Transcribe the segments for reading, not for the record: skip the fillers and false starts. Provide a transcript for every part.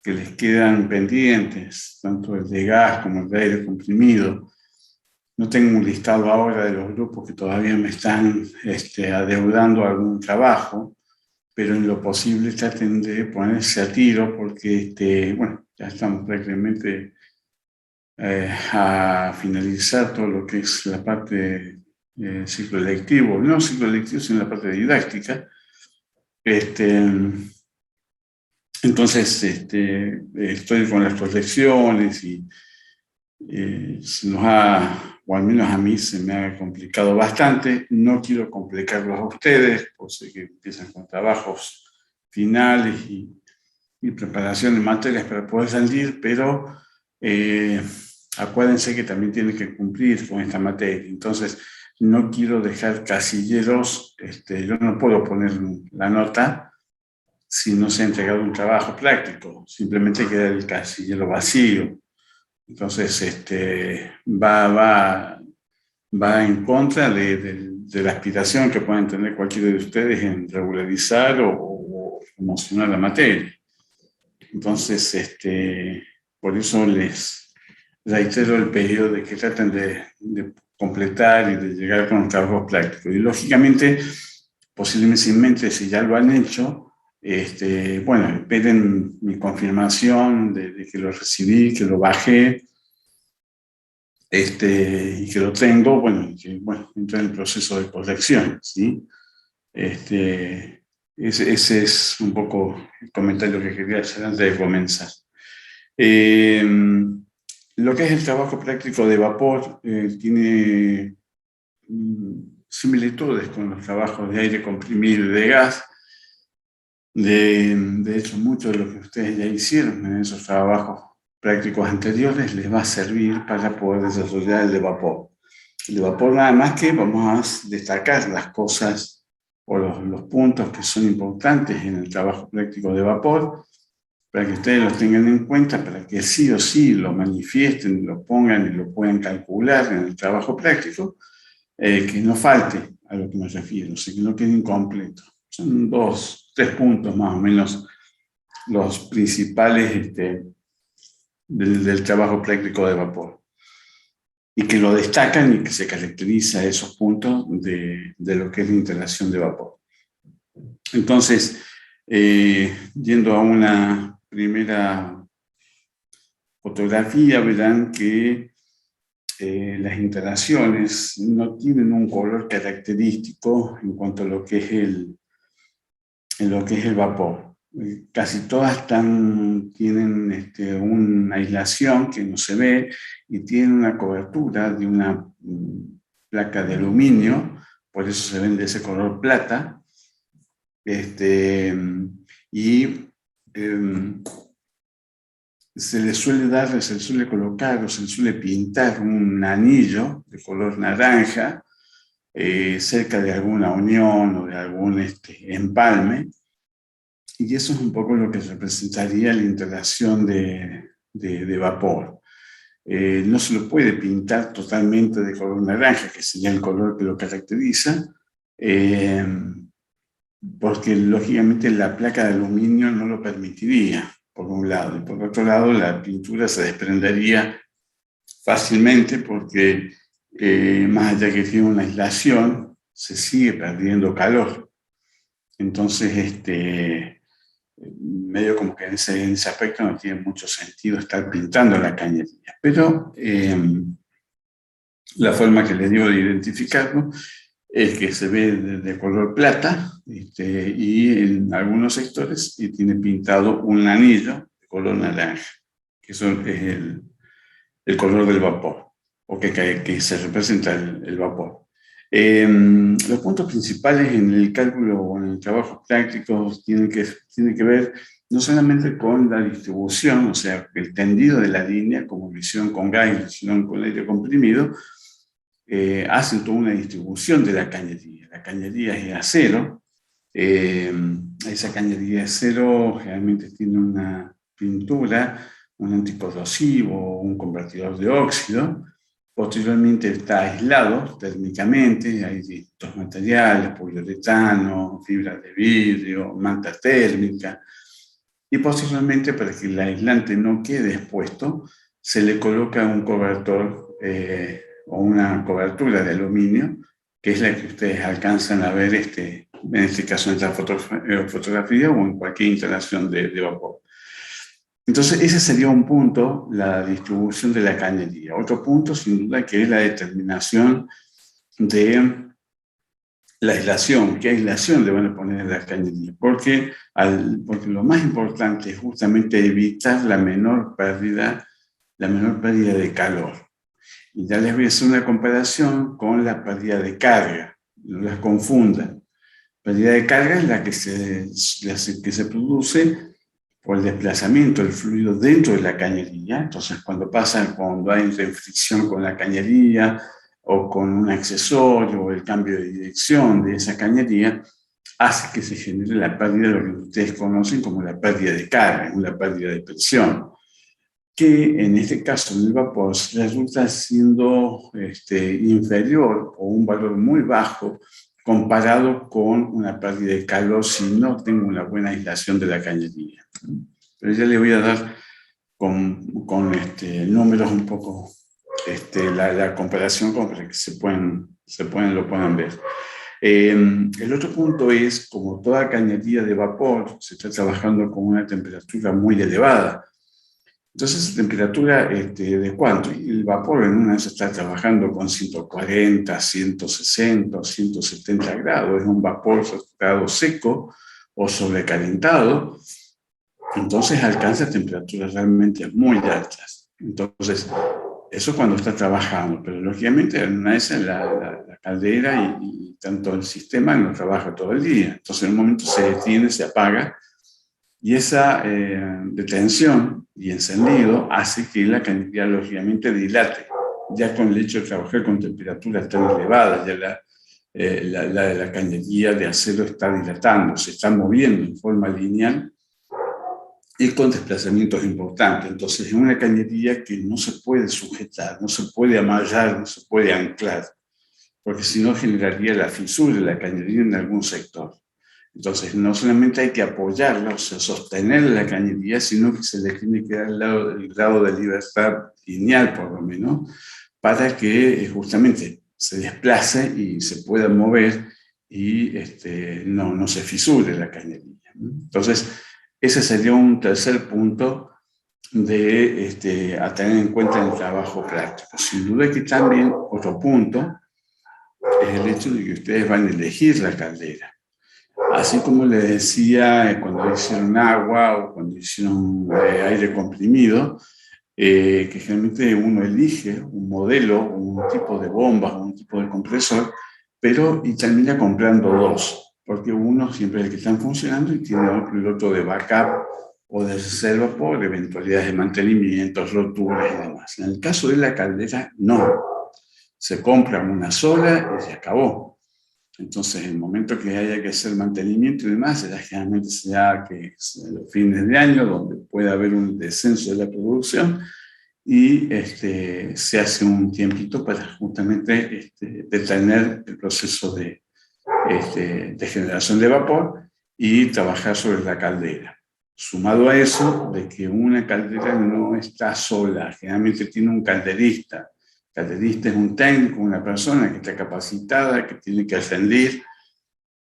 que les quedan pendientes, tanto el de gas como el de aire comprimido. No tengo un listado ahora de los grupos que todavía me están adeudando algún trabajo, pero en lo posible traten de ponerse a tiro porque, bueno, ya estamos prácticamente a finalizar todo lo que es la parte ciclo lectivo, no ciclo lectivo, sino la parte didáctica. Entonces, estoy con las proyecciones y se nos ha, o al menos a mí, se me ha complicado bastante. No quiero complicarlos a ustedes, por si que empiezan con trabajos finales y preparación de materias para poder salir, pero acuérdense que también tienen que cumplir con esta materia. Entonces, no quiero dejar casilleros, yo no puedo poner la nota si no se ha entregado un trabajo práctico, simplemente queda el casillero vacío. Entonces, va en contra de la aspiración que puedan tener cualquiera de ustedes en regularizar o promocionar la materia. Entonces, por eso les reitero el pedido de que traten de completar y de llegar con los trabajos prácticos. Y lógicamente, posiblemente si ya lo han hecho, bueno, esperen mi confirmación de que lo recibí, que lo bajé, y que lo tengo, bueno, y que, bueno, entra en el proceso de corrección, ¿sí? Ese es un poco el comentario que quería hacer antes de comenzar. Lo que es el trabajo práctico de vapor tiene similitudes con los trabajos de aire comprimido y de gas. De hecho, mucho de lo que ustedes ya hicieron en esos trabajos prácticos anteriores les va a servir para poder desarrollar el de vapor. El de vapor nada más que vamos a destacar las cosas o los puntos que son importantes en el trabajo práctico de vapor, para que ustedes los tengan en cuenta, para que sí o sí lo manifiesten, lo pongan y lo puedan calcular en el trabajo práctico, que no falte a lo que me refiero, o sea, que no quede incompleto. Son 3 puntos más o menos los principales del trabajo práctico de vapor, y que lo destacan y que se caracteriza esos puntos de lo que es la instalación de vapor. Entonces, yendo a una primera fotografía, verán que las instalaciones no tienen un color característico en cuanto a lo que es el vapor. Casi todas tienen una aislación que no se ve y tienen una cobertura de una placa de aluminio, por eso se ven de ese color plata. Y se le suele colocar o se le suele pintar un anillo de color naranja cerca de alguna unión o de algún empalme, y eso es un poco lo que representaría la instalación de vapor. No se lo puede pintar totalmente de color naranja, que sería el color que lo caracteriza, porque lógicamente la placa de aluminio no lo permitiría, por un lado, y por otro lado la pintura se desprendería fácilmente porque más allá que tiene una aislación, se sigue perdiendo calor. Entonces, medio como que en ese aspecto no tiene mucho sentido estar pintando la cañería. Pero la forma que les digo de identificarlo es que se ve de color plata, y en algunos sectores tiene pintado un anillo de color naranja, que eso es el color del vapor, o que se representa el vapor. Los puntos principales en el cálculo o en el trabajo práctico tienen que ver no solamente con la distribución, o sea, el tendido de la línea, como lo hicieron con gas y lo hicieron con aire comprimido, hacen toda una distribución de la cañería. La cañería es de acero. Esa cañería de acero generalmente tiene una pintura, un anticorrosivo, un convertidor de óxido. Posteriormente está aislado térmicamente, hay distintos materiales, poliuretano, fibra de vidrio, manta térmica, Y posteriormente, para que el aislante no quede expuesto, se le coloca un cobertor o una cobertura de aluminio, que es la que ustedes alcanzan a ver en este caso en esta fotografía o en cualquier instalación de vapor. Entonces, ese sería un punto, la distribución de la cañería. Otro punto, sin duda, que es la determinación de la aislación. ¿Qué aislación le van a poner a la cañería? Porque lo más importante es justamente evitar la menor pérdida de calor. Y ya les voy a hacer una comparación con la pérdida de carga. No las confundan. Pérdida de carga es la que se produce por el desplazamiento del fluido dentro de la cañería. Entonces, cuando hay fricción con la cañería o con un accesorio o el cambio de dirección de esa cañería, hace que se genere la pérdida de lo que ustedes conocen como la pérdida de carga, la pérdida de presión, que en este caso en el vapor resulta siendo inferior o un valor muy bajo comparado con una pérdida de calor si no tengo una buena aislación de la cañería. Pero ya le voy a dar con números un poco la comparación para que lo puedan ver. El otro punto es, como toda cañería de vapor, se está trabajando con una temperatura muy elevada. Entonces, temperatura ¿de cuánto? El vapor en una se está trabajando con 140, 160, 170 grados. Es un vapor saturado seco o sobrecalentado. Entonces alcanza temperaturas realmente muy altas. Entonces, eso cuando está trabajando, pero lógicamente una vez en la caldera y tanto el sistema no trabaja todo el día. Entonces, en un momento se detiene, se apaga. Y esa detención y encendido hace que la cañería lógicamente dilate, ya con el hecho de trabajar con temperaturas tan elevadas, ya la cañería de acero está dilatando, se está moviendo en forma lineal y con desplazamientos importantes. Entonces es una cañería que no se puede sujetar, no se puede amarrar, no se puede anclar, porque si no generaría la fisura de la cañería en algún sector. Entonces, no solamente hay que apoyarla, o sea, sostener la cañería, sino que se le tiene que dar el grado de libertad lineal, por lo menos, para que justamente se desplace y se pueda mover y no se fisure la cañería. Entonces, ese sería un tercer punto a tener en cuenta en el trabajo práctico. Sin duda que también otro punto es el hecho de que ustedes van a elegir la caldera. Así como les decía cuando hicieron agua o cuando hicieron aire comprimido, que generalmente uno elige un modelo, un tipo de bomba, un tipo de compresor, y termina comprando dos, porque uno siempre es el que está funcionando y tiene el otro de backup o de reserva por eventualidades de mantenimiento, roturas y demás. En el caso de la caldera, no. Se compra una sola y se acabó. Entonces, en el momento que haya que hacer mantenimiento y demás, generalmente será que los fines de año, donde puede haber un descenso de la producción, y se hace un tiempito para justamente detener el proceso de generación de vapor y trabajar sobre la caldera. Sumado a eso, de que una caldera no está sola, generalmente tiene un calderista. Calderista es un técnico, una persona que está capacitada, que tiene que ascendir.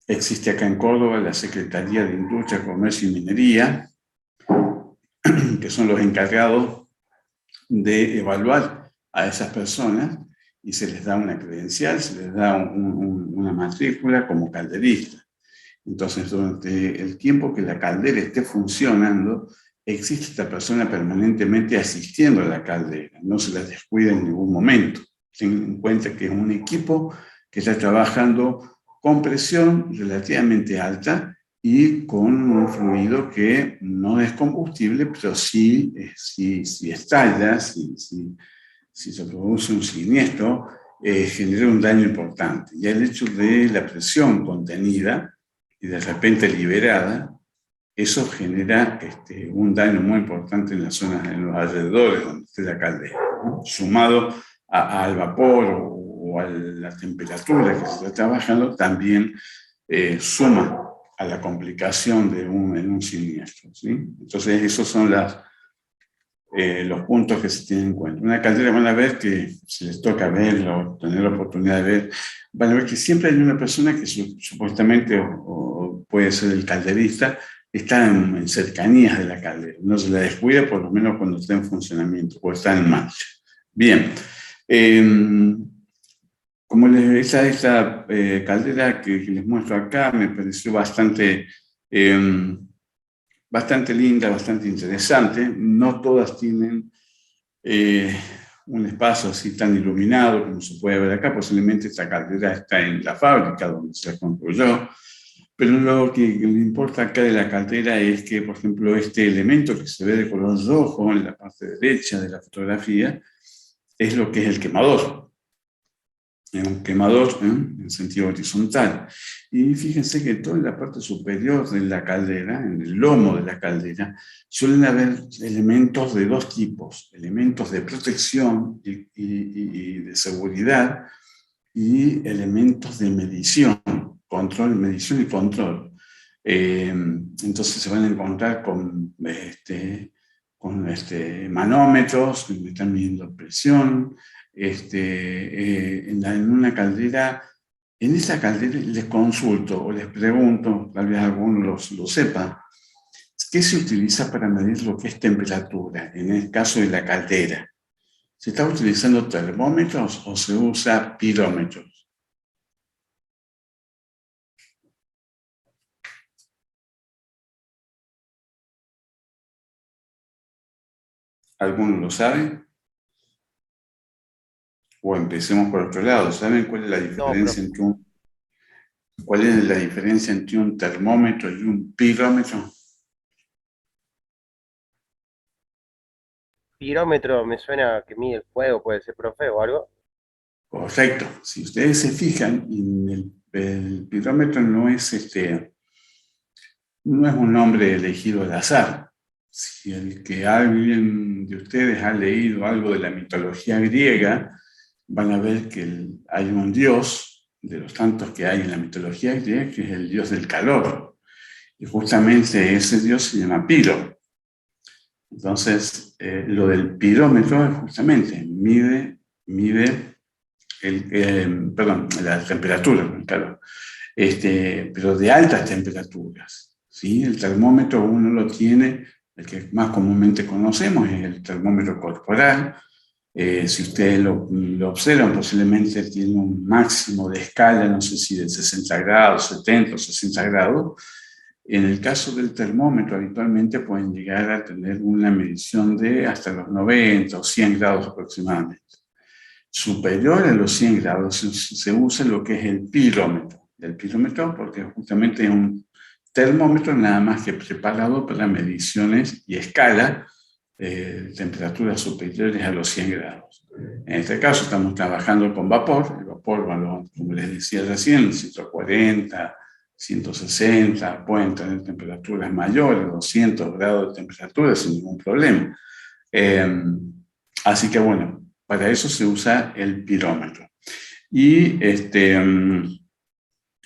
Existe acá en Córdoba la Secretaría de Industria, Comercio y Minería, que son los encargados de evaluar a esas personas y se les da una credencial, se les da una matrícula como calderista. Entonces, durante el tiempo que la caldera esté funcionando, existe esta persona permanentemente asistiendo a la caldera, no se la descuida en ningún momento. Tengan en cuenta que es un equipo que está trabajando con presión relativamente alta y con un fluido que no es combustible, pero sí estalla, si se produce un siniestro, genera un daño importante. Y el hecho de la presión contenida y de repente liberada, eso genera un daño muy importante en las zonas, en los alrededores donde esté la caldera, ¿no? Sumado al vapor o a la temperatura que se está trabajando, también suma a la complicación en un siniestro, ¿sí? Entonces, esos son los puntos que se tienen en cuenta. Una caldera, van a ver que, si les toca verlo, tener la oportunidad de ver, van a ver que siempre hay una persona que supuestamente, o puede ser el calderista, está en cercanías de la caldera. No se la descuida, por lo menos cuando está en funcionamiento o está en marcha. Bien. Como esta caldera que les muestro acá me pareció bastante linda, bastante interesante. No todas tienen un espacio así tan iluminado como se puede ver acá. Posiblemente esta caldera está en la fábrica donde se construyó. Pero lo que le importa acá de la caldera es que, por ejemplo, este elemento que se ve de color rojo en la parte derecha de la fotografía es lo que es el quemador. Un quemador en sentido horizontal. Y fíjense que toda la parte superior de la caldera, en el lomo de la caldera, suelen haber elementos de dos tipos: elementos de protección y de seguridad, y elementos de medición y control. Entonces se van a encontrar con manómetros que están midiendo presión. En una caldera, en esa caldera les consulto o les pregunto, tal vez alguno lo sepa, ¿qué se utiliza para medir lo que es temperatura en el caso de la caldera? ¿Se está utilizando termómetros o se usa pirómetros? ¿Alguno lo sabe? O empecemos por otro lado. ¿Saben cuál es la No, diferencia profe. entre un termómetro y un pirómetro? Pirómetro me suena que mide el fuego, puede ser, profe, o algo. Correcto. Si ustedes se fijan, el pirómetro no es un nombre elegido al azar. Si el que alguien de ustedes ha leído algo de la mitología griega, van a ver que hay un dios, de los tantos que hay en la mitología griega, que es el dios del calor. Y justamente ese dios se llama Piro. Entonces, lo del pirómetro es justamente mide la temperatura, claro, pero de altas temperaturas, ¿sí? El termómetro uno lo tiene, el que más comúnmente conocemos es el termómetro corporal. Si ustedes lo observan, posiblemente tiene un máximo de escala, no sé si de 60 grados, 70 o 60 grados. En el caso del termómetro, habitualmente pueden llegar a tener una medición de hasta los 90 o 100 grados aproximadamente. Superior a los 100 grados se usa lo que es el pirómetro. El pirómetro porque justamente es un termómetro nada más que preparado para mediciones y escala de temperaturas superiores a los 100 grados. En este caso estamos trabajando con vapor. El vapor, bueno, como les decía recién, 140, 160, pueden tener temperaturas mayores, 200 grados de temperatura sin ningún problema. Así que bueno, para eso se usa el pirómetro. Y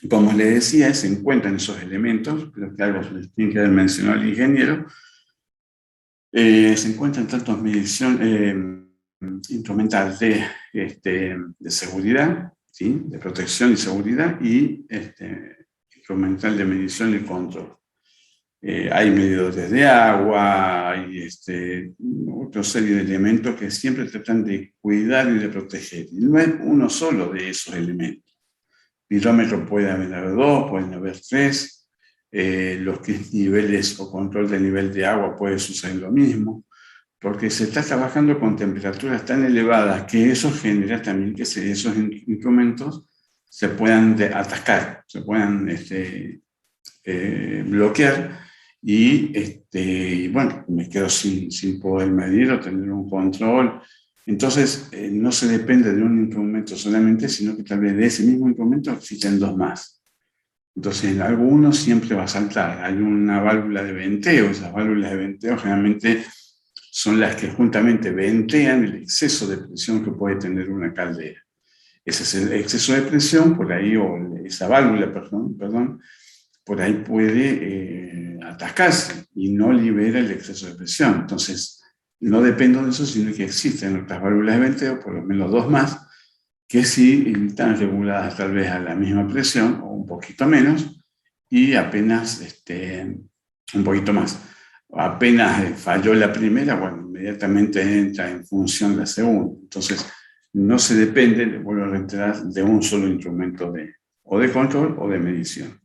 como les decía, se encuentran esos elementos, creo que algo les tiene que haber mencionado el ingeniero. Se encuentran tanto medición instrumental de seguridad, ¿sí? De protección y seguridad, y instrumental de medición y control. Hay medidores de agua, hay otra serie de elementos que siempre tratan de cuidar y de proteger. Y no es uno solo de esos elementos. Pirómetro puede haber dos, pueden haber tres. Los que niveles o control del nivel de agua puede suceder lo mismo, porque se está trabajando con temperaturas tan elevadas que eso genera también que esos instrumentos se puedan atascar, se puedan bloquear y bueno, me quedo sin poder medir o tener un control. Entonces, no se depende de un instrumento solamente, sino que tal vez de ese mismo instrumento existen dos más. Entonces, en alguno siempre va a saltar. Hay una válvula de venteo. Esas válvulas de venteo generalmente son las que juntamente ventean el exceso de presión que puede tener una caldera. Ese exceso de presión por ahí, o esa válvula, perdón, por ahí puede atascarse y no libera el exceso de presión. Entonces, no dependo de eso, sino que existen otras válvulas de venteo, por lo menos dos más, que sí están reguladas tal vez a la misma presión o un poquito menos, y apenas un poquito más. Apenas falló la primera, bueno, inmediatamente entra en función la segunda. Entonces, no se depende, le vuelvo a reiterar, de un solo instrumento o de control o de medición.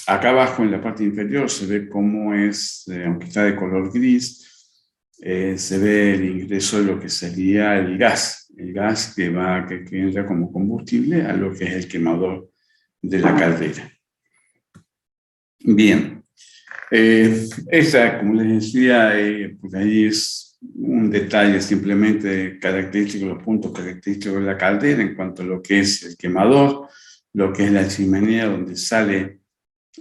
Acá abajo en la parte inferior se ve cómo es, aunque está de color gris, se ve el ingreso de lo que sería el gas que entra como combustible a lo que es el quemador de la caldera. Bien, esta, como les decía, pues ahí es un detalle simplemente característico, los puntos característicos de la caldera en cuanto a lo que es el quemador, lo que es la chimenea donde sale.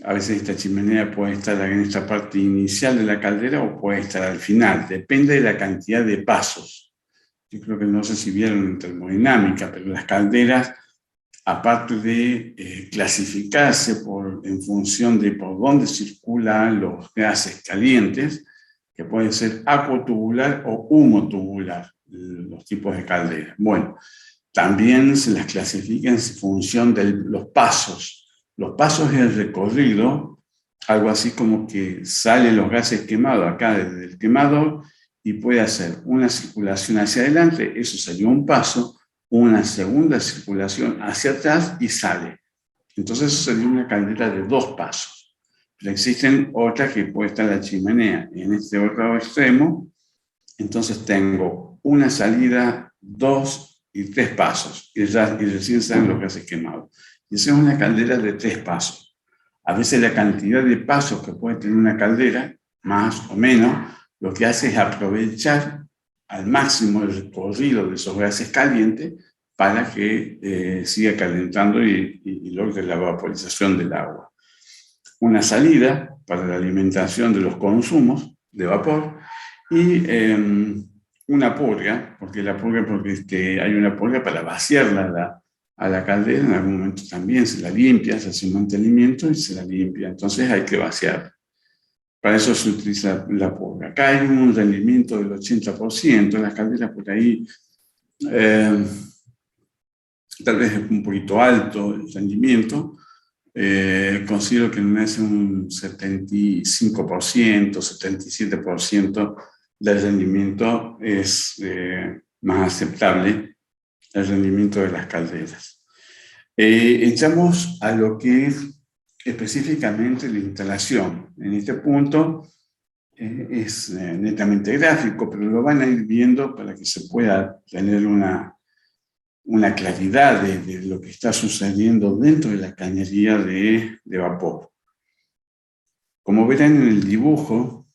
A veces esta chimenea puede estar en esta parte inicial de la caldera o puede estar al final, depende de la cantidad de pasos. Yo creo que no sé si vieron en termodinámica, pero las calderas, aparte de clasificarse en función de por dónde circulan los gases calientes, que pueden ser acuotubular o humotubular, los tipos de calderas. Bueno, también se las clasifica en función de los pasos. Los pasos es el recorrido, algo así como que salen los gases quemados acá desde el quemador y puede hacer una circulación hacia adelante, eso sería un paso, una segunda circulación hacia atrás y sale. Entonces eso sería una caldera de dos pasos. Pero existen otras que puede estar la chimenea en este otro extremo, entonces tengo una salida, dos y tres pasos, y recién salen los gases quemados. Y esa es una caldera de tres pasos. A veces la cantidad de pasos que puede tener una caldera, más o menos, lo que hace es aprovechar al máximo el recorrido de esos gases calientes para que siga calentando y logre la vaporización del agua. Una salida para la alimentación de los consumos de vapor y una purga, porque hay una purga para vaciarla a la caldera, en algún momento también se la limpia, se hace un mantenimiento y se la limpia, entonces hay que vaciar. Para eso se utiliza la purga. Acá hay un rendimiento del 80%, las calderas por ahí tal vez es un poquito alto el rendimiento, considero que no es un 75%, 77% del rendimiento es más aceptable el rendimiento de las calderas. Entramos a lo que es específicamente la instalación. En este punto es netamente gráfico, pero lo van a ir viendo para que se pueda tener una claridad de lo que está sucediendo dentro de la cañería de vapor. Como verán en el dibujo,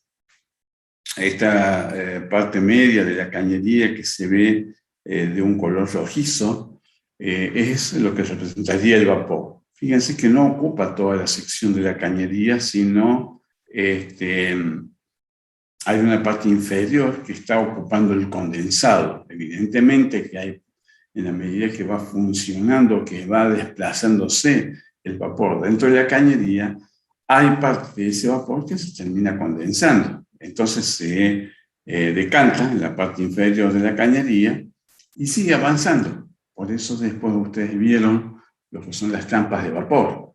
esta parte media de la cañería que se ve de un color rojizo es lo que representaría el vapor. Fíjense que no ocupa toda la sección de la cañería, sino hay una parte inferior que está ocupando el condensado. Evidentemente que hay, en la medida que va funcionando, que va desplazándose el vapor dentro de la cañería, hay parte de ese vapor que se termina condensando. Entonces se decanta en la parte inferior de la cañería y sigue avanzando. Por eso después ustedes vieron lo que son las trampas de vapor.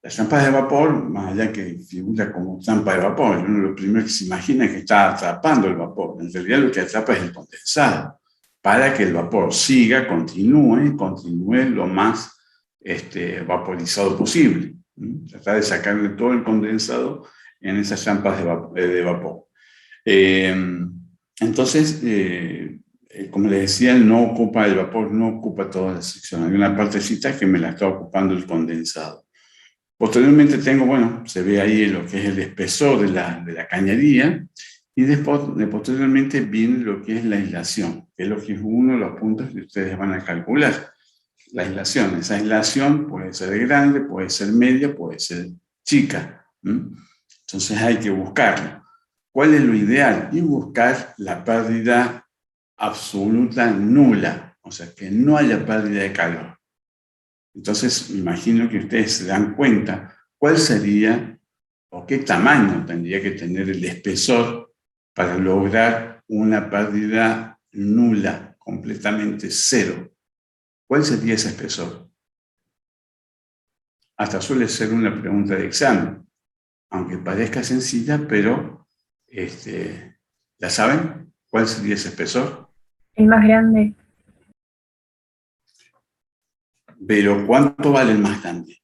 Las trampas de vapor, más allá que figura como trampa de vapor, uno lo primero que se imagina es que está atrapando el vapor. En realidad lo que atrapa es el condensado, para que el vapor continúe lo más vaporizado posible. Tratar de sacarle todo el condensado en esas trampas de vapor. Entonces, como les decía, el vapor no ocupa toda la sección. Hay una partecita que me la está ocupando el condensado. Posteriormente tengo, bueno, se ve ahí lo que es el espesor de la cañería, y posteriormente viene lo que es la aislación, que es lo que es uno de los puntos que ustedes van a calcular. La aislación, esa aislación puede ser grande, puede ser media, puede ser chica. Entonces hay que buscarlo. ¿Cuál es lo ideal? Y buscar la pérdida absoluta nula, o sea, que no haya pérdida de calor. Entonces, me imagino que ustedes se dan cuenta cuál sería o qué tamaño tendría que tener el espesor para lograr una pérdida nula, completamente cero. ¿Cuál sería ese espesor? Hasta suele ser una pregunta de examen, aunque parezca sencilla, pero ¿la saben? ¿Cuál sería ese espesor? El más grande. Pero ¿cuánto vale el más grande?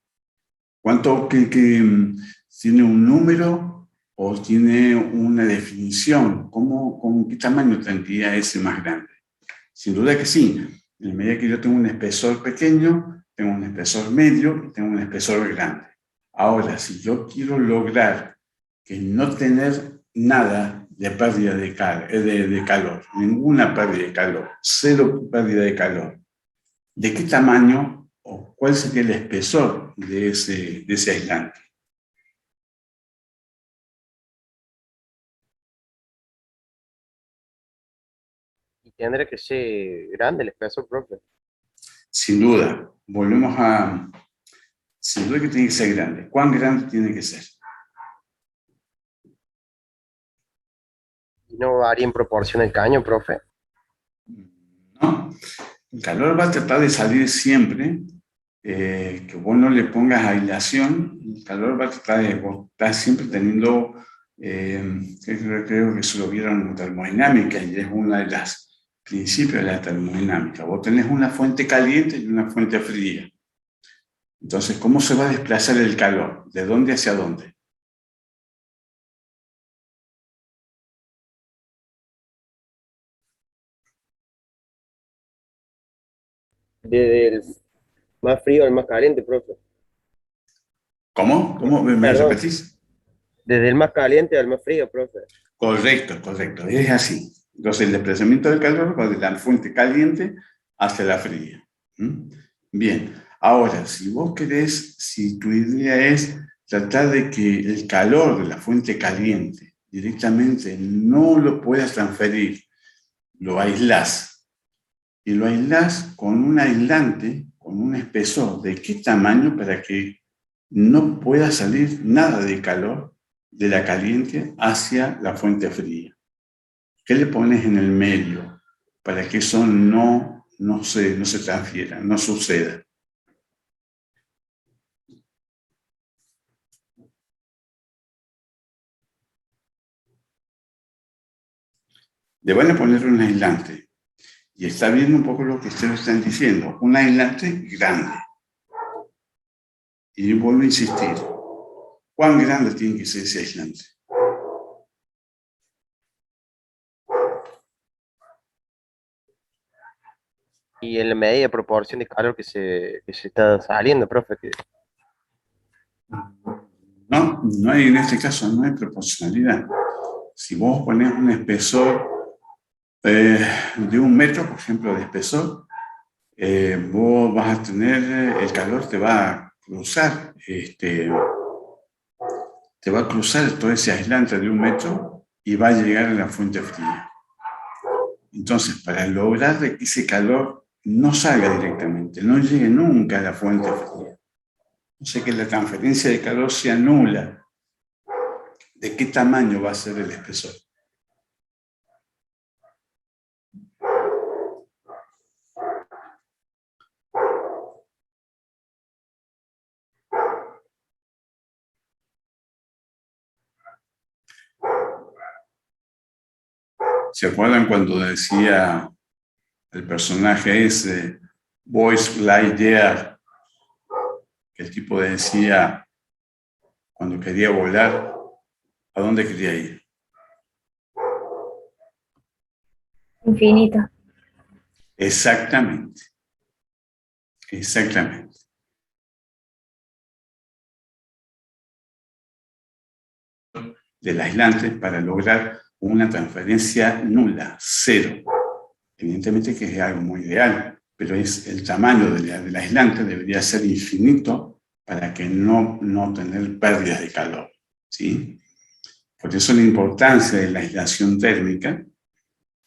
¿Cuánto tiene un número o tiene una definición? ¿Con qué tamaño tendría ese más grande? Sin duda que sí. En la medida que yo tengo un espesor pequeño, tengo un espesor medio y tengo un espesor grande. Ahora, si yo quiero lograr que no tener nada de pérdida de calor, ninguna pérdida de calor, cero pérdida de calor, ¿de qué tamaño o cuál sería el espesor de ese aislante? Y tendrá que ser grande el espesor, profe. Sin duda, sin duda que tiene que ser grande. ¿Cuán grande tiene que ser? ¿Y no varía en proporción el caño, profe? ¿No? El calor va a tratar de salir siempre, que vos no le pongas aislación, el calor va a tratar de, vos estás siempre teniendo, creo que eso lo vieron en termodinámica y es una de las principios de la termodinámica. Vos tenés una fuente caliente y una fuente fría. Entonces, ¿cómo se va a desplazar el calor? ¿De dónde hacia dónde? Desde el más frío al más caliente, profe. ¿Cómo? ¿Cómo? ¿Me Perdón, repetís? desde el más caliente al más frío, profe. Correcto, correcto. Es así. Entonces, el desplazamiento del calor va de la fuente caliente hacia la fría. ¿Mm? Bien. Ahora, si vos querés, si tu idea es tratar de que el calor de la fuente caliente directamente no lo puedas transferir, lo aislás. Y lo aislás con un aislante, con un espesor. ¿De qué tamaño? Para que no pueda salir nada de calor de la caliente hacia la fuente fría. ¿Qué le pones en el medio para que eso no se transfiera, no suceda? Le van a poner un aislante. Y está viendo un poco lo que ustedes están diciendo. Un aislante grande. Y vuelvo a insistir. ¿Cuán grande tiene que ser ese aislante? Y en la medida de proporción de calor que se está saliendo, profe. No hay, en este caso no hay proporcionalidad. Si vos ponés un espesor de 1 metro, por ejemplo, de espesor, vos vas a tener, el calor te va a cruzar, te va a cruzar todo ese aislante de 1 metro y va a llegar a la fuente fría. Entonces, para lograr que ese calor no salga directamente, no llegue nunca a la fuente fría, o sea que la transferencia de calor sea nula, ¿de qué tamaño va a ser el espesor? ¿Se acuerdan cuando decía el personaje ese, Buzz Lightyear, que el tipo decía cuando quería volar, ¿a dónde quería ir? Infinito. Exactamente, exactamente. Del aislante para lograr una transferencia nula, cero. Evidentemente que es algo muy ideal, pero es el tamaño del aislante debería ser infinito para que no tener pérdidas de calor, ¿sí? Por eso la importancia de la aislación térmica,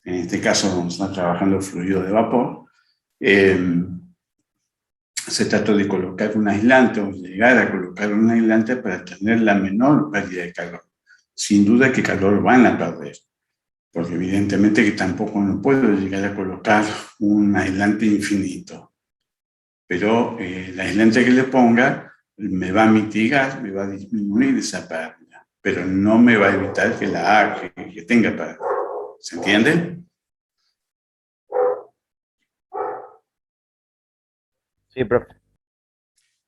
en este caso vamos a estar trabajando fluido de vapor, se trata de colocar un aislante o llegar a colocar un aislante para tener la menor pérdida de calor. Sin duda que calor van a perder, porque evidentemente que tampoco no puedo llegar a colocar un aislante infinito. Pero el aislante que le ponga me va a mitigar, me va a disminuir esa pérdida, pero no me va a evitar que tenga pérdida. ¿Se entiende? Sí, profe.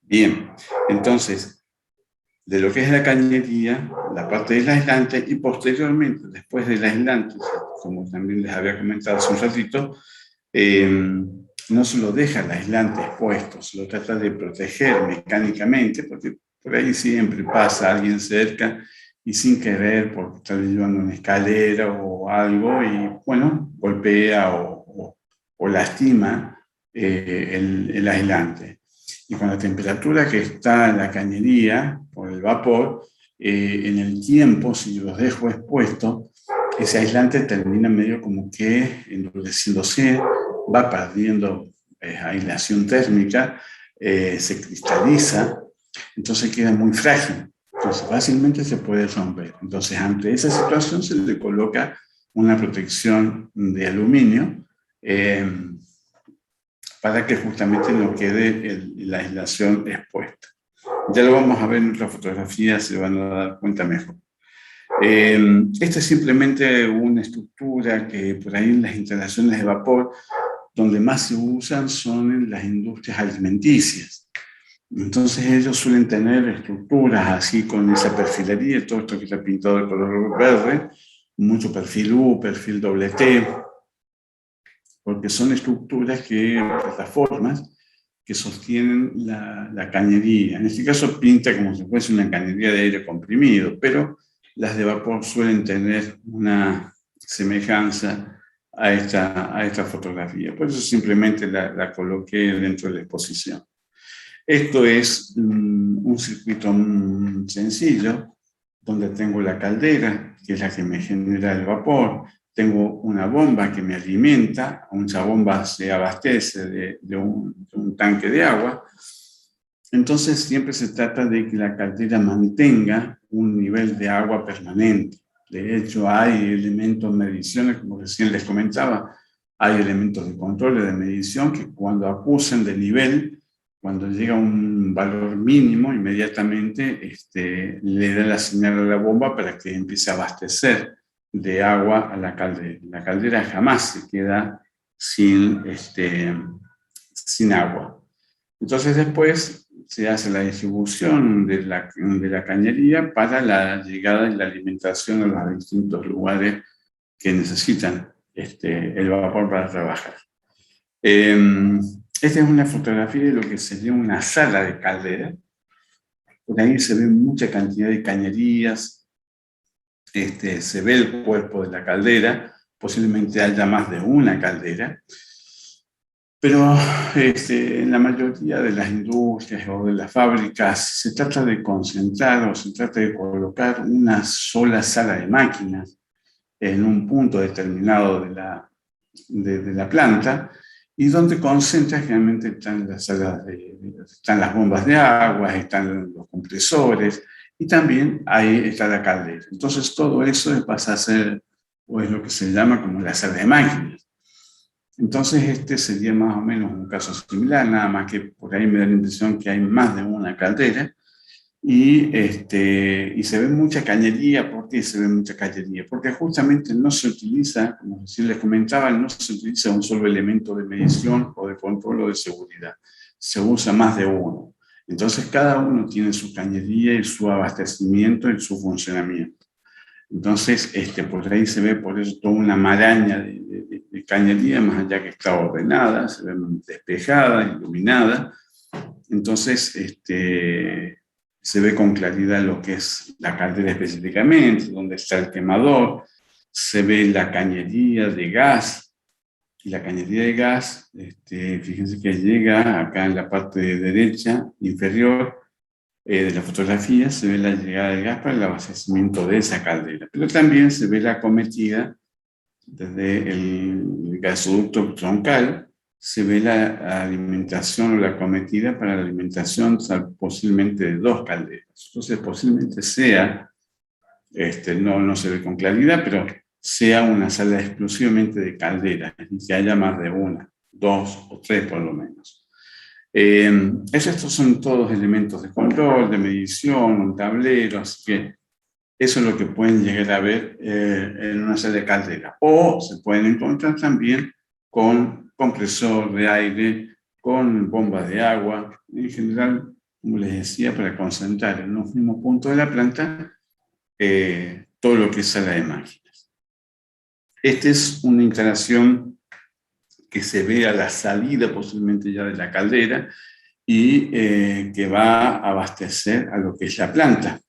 Bien, entonces, de lo que es la cañería, la parte del aislante y posteriormente, después del aislante, como también les había comentado hace un ratito, no se lo deja el aislante expuesto, se lo trata de proteger mecánicamente, porque por ahí siempre pasa alguien cerca y sin querer, porque está llevando una escalera o algo, y bueno, golpea o lastima el aislante. Y con la temperatura que está en la cañería, por el vapor, en el tiempo, si los dejo expuestos, ese aislante termina medio como que endureciéndose, va perdiendo aislación térmica, se cristaliza, entonces queda muy frágil. Entonces fácilmente se puede romper. Entonces ante esa situación se le coloca una protección de aluminio para que justamente no quede la aislación expuesta. Ya lo vamos a ver en otra fotografía, se van a dar cuenta mejor. Esta es simplemente una estructura que por ahí en las instalaciones de vapor, donde más se usan son en las industrias alimenticias. Entonces ellos suelen tener estructuras así con esa perfilería, todo esto que está pintado de color verde, mucho perfil U, perfil doble T, porque son estructuras plataformas que sostienen la cañería. En este caso pinta como si fuese una cañería de aire comprimido, pero las de vapor suelen tener una semejanza a esta fotografía. Por eso simplemente la coloqué dentro de la exposición. Esto es un circuito sencillo, donde tengo la caldera, que es la que me genera el vapor. Tengo una bomba que me alimenta, esa bomba se abastece de un tanque de agua. Entonces siempre se trata de que la caldera mantenga un nivel de agua permanente. De hecho, hay elementos de mediciones, como recién les comentaba, hay elementos de control y de medición que cuando acusan de nivel, cuando llega a un valor mínimo, inmediatamente le da la señal a la bomba para que empiece a abastecer de agua a la caldera. La caldera jamás se queda sin agua. Entonces después se hace la distribución de la cañería para la llegada y la alimentación a los distintos lugares que necesitan el vapor para trabajar. Esta es una fotografía de lo que sería una sala de caldera. Por ahí se ve mucha cantidad de cañerías, se ve el cuerpo de la caldera, posiblemente haya más de una caldera, pero en la mayoría de las industrias o de las fábricas se trata de concentrar o se trata de colocar una sola sala de máquinas en un punto determinado de la planta, y donde concentra generalmente están las salas están las bombas de agua, están los compresores, y también ahí está la caldera. Entonces todo eso pasa a ser, o es lo que se llama como la sala de máquinas. Entonces este sería más o menos un caso similar, nada más que por ahí me da la impresión que hay más de una caldera, y se ve mucha cañería. ¿Por qué se ve mucha cañería? Porque justamente no se utiliza, como recién les comentaba, no se utiliza un solo elemento de medición o de control o de seguridad. Se usa más de uno. Entonces cada uno tiene su cañería y su abastecimiento y su funcionamiento. Entonces por ahí se ve por eso toda una maraña de cañería, más allá que está ordenada, se ve despejada, iluminada. Entonces se ve con claridad lo que es la caldera específicamente, donde está el quemador, se ve la cañería de gas, y la cañería de gas, fíjense que llega acá en la parte derecha inferior de la fotografía, se ve la llegada del gas para el abastecimiento de esa caldera, pero también se ve la acometida desde el gasoducto troncal, se ve la alimentación o la cometida para la alimentación posiblemente de dos calderas. Entonces posiblemente sea, no se ve con claridad, pero sea una sala exclusivamente de calderas, y que haya más de una, dos o tres por lo menos. Estos son todos elementos de control, de medición, un tablero, así que eso es lo que pueden llegar a ver en una sala de caldera. O se pueden encontrar también con compresor de aire, con bombas de agua, en general, como les decía, para concentrar en un mismo punto de la planta todo lo que es sala de máquinas. Esta es una instalación que se ve a la salida posiblemente ya de la caldera y que va a abastecer a lo que es la planta.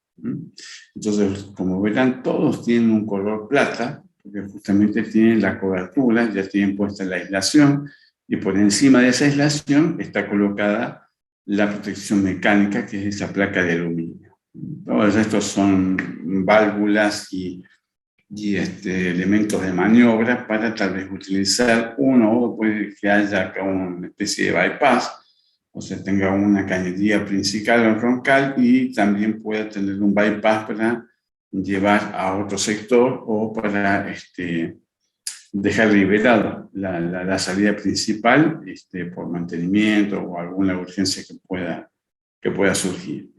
Entonces, como verán, todos tienen un color plata, porque justamente tienen la cobertura, ya tienen puesta la aislación, y por encima de esa aislación está colocada la protección mecánica, que es esa placa de aluminio. Todos estos son válvulas y elementos de maniobra para tal vez utilizar uno, o puede que haya acá una especie de bypass, o sea, tenga una cañería principal o troncal y también pueda tener un bypass para llevar a otro sector o para dejar liberado la salida principal por mantenimiento o alguna urgencia que pueda surgir.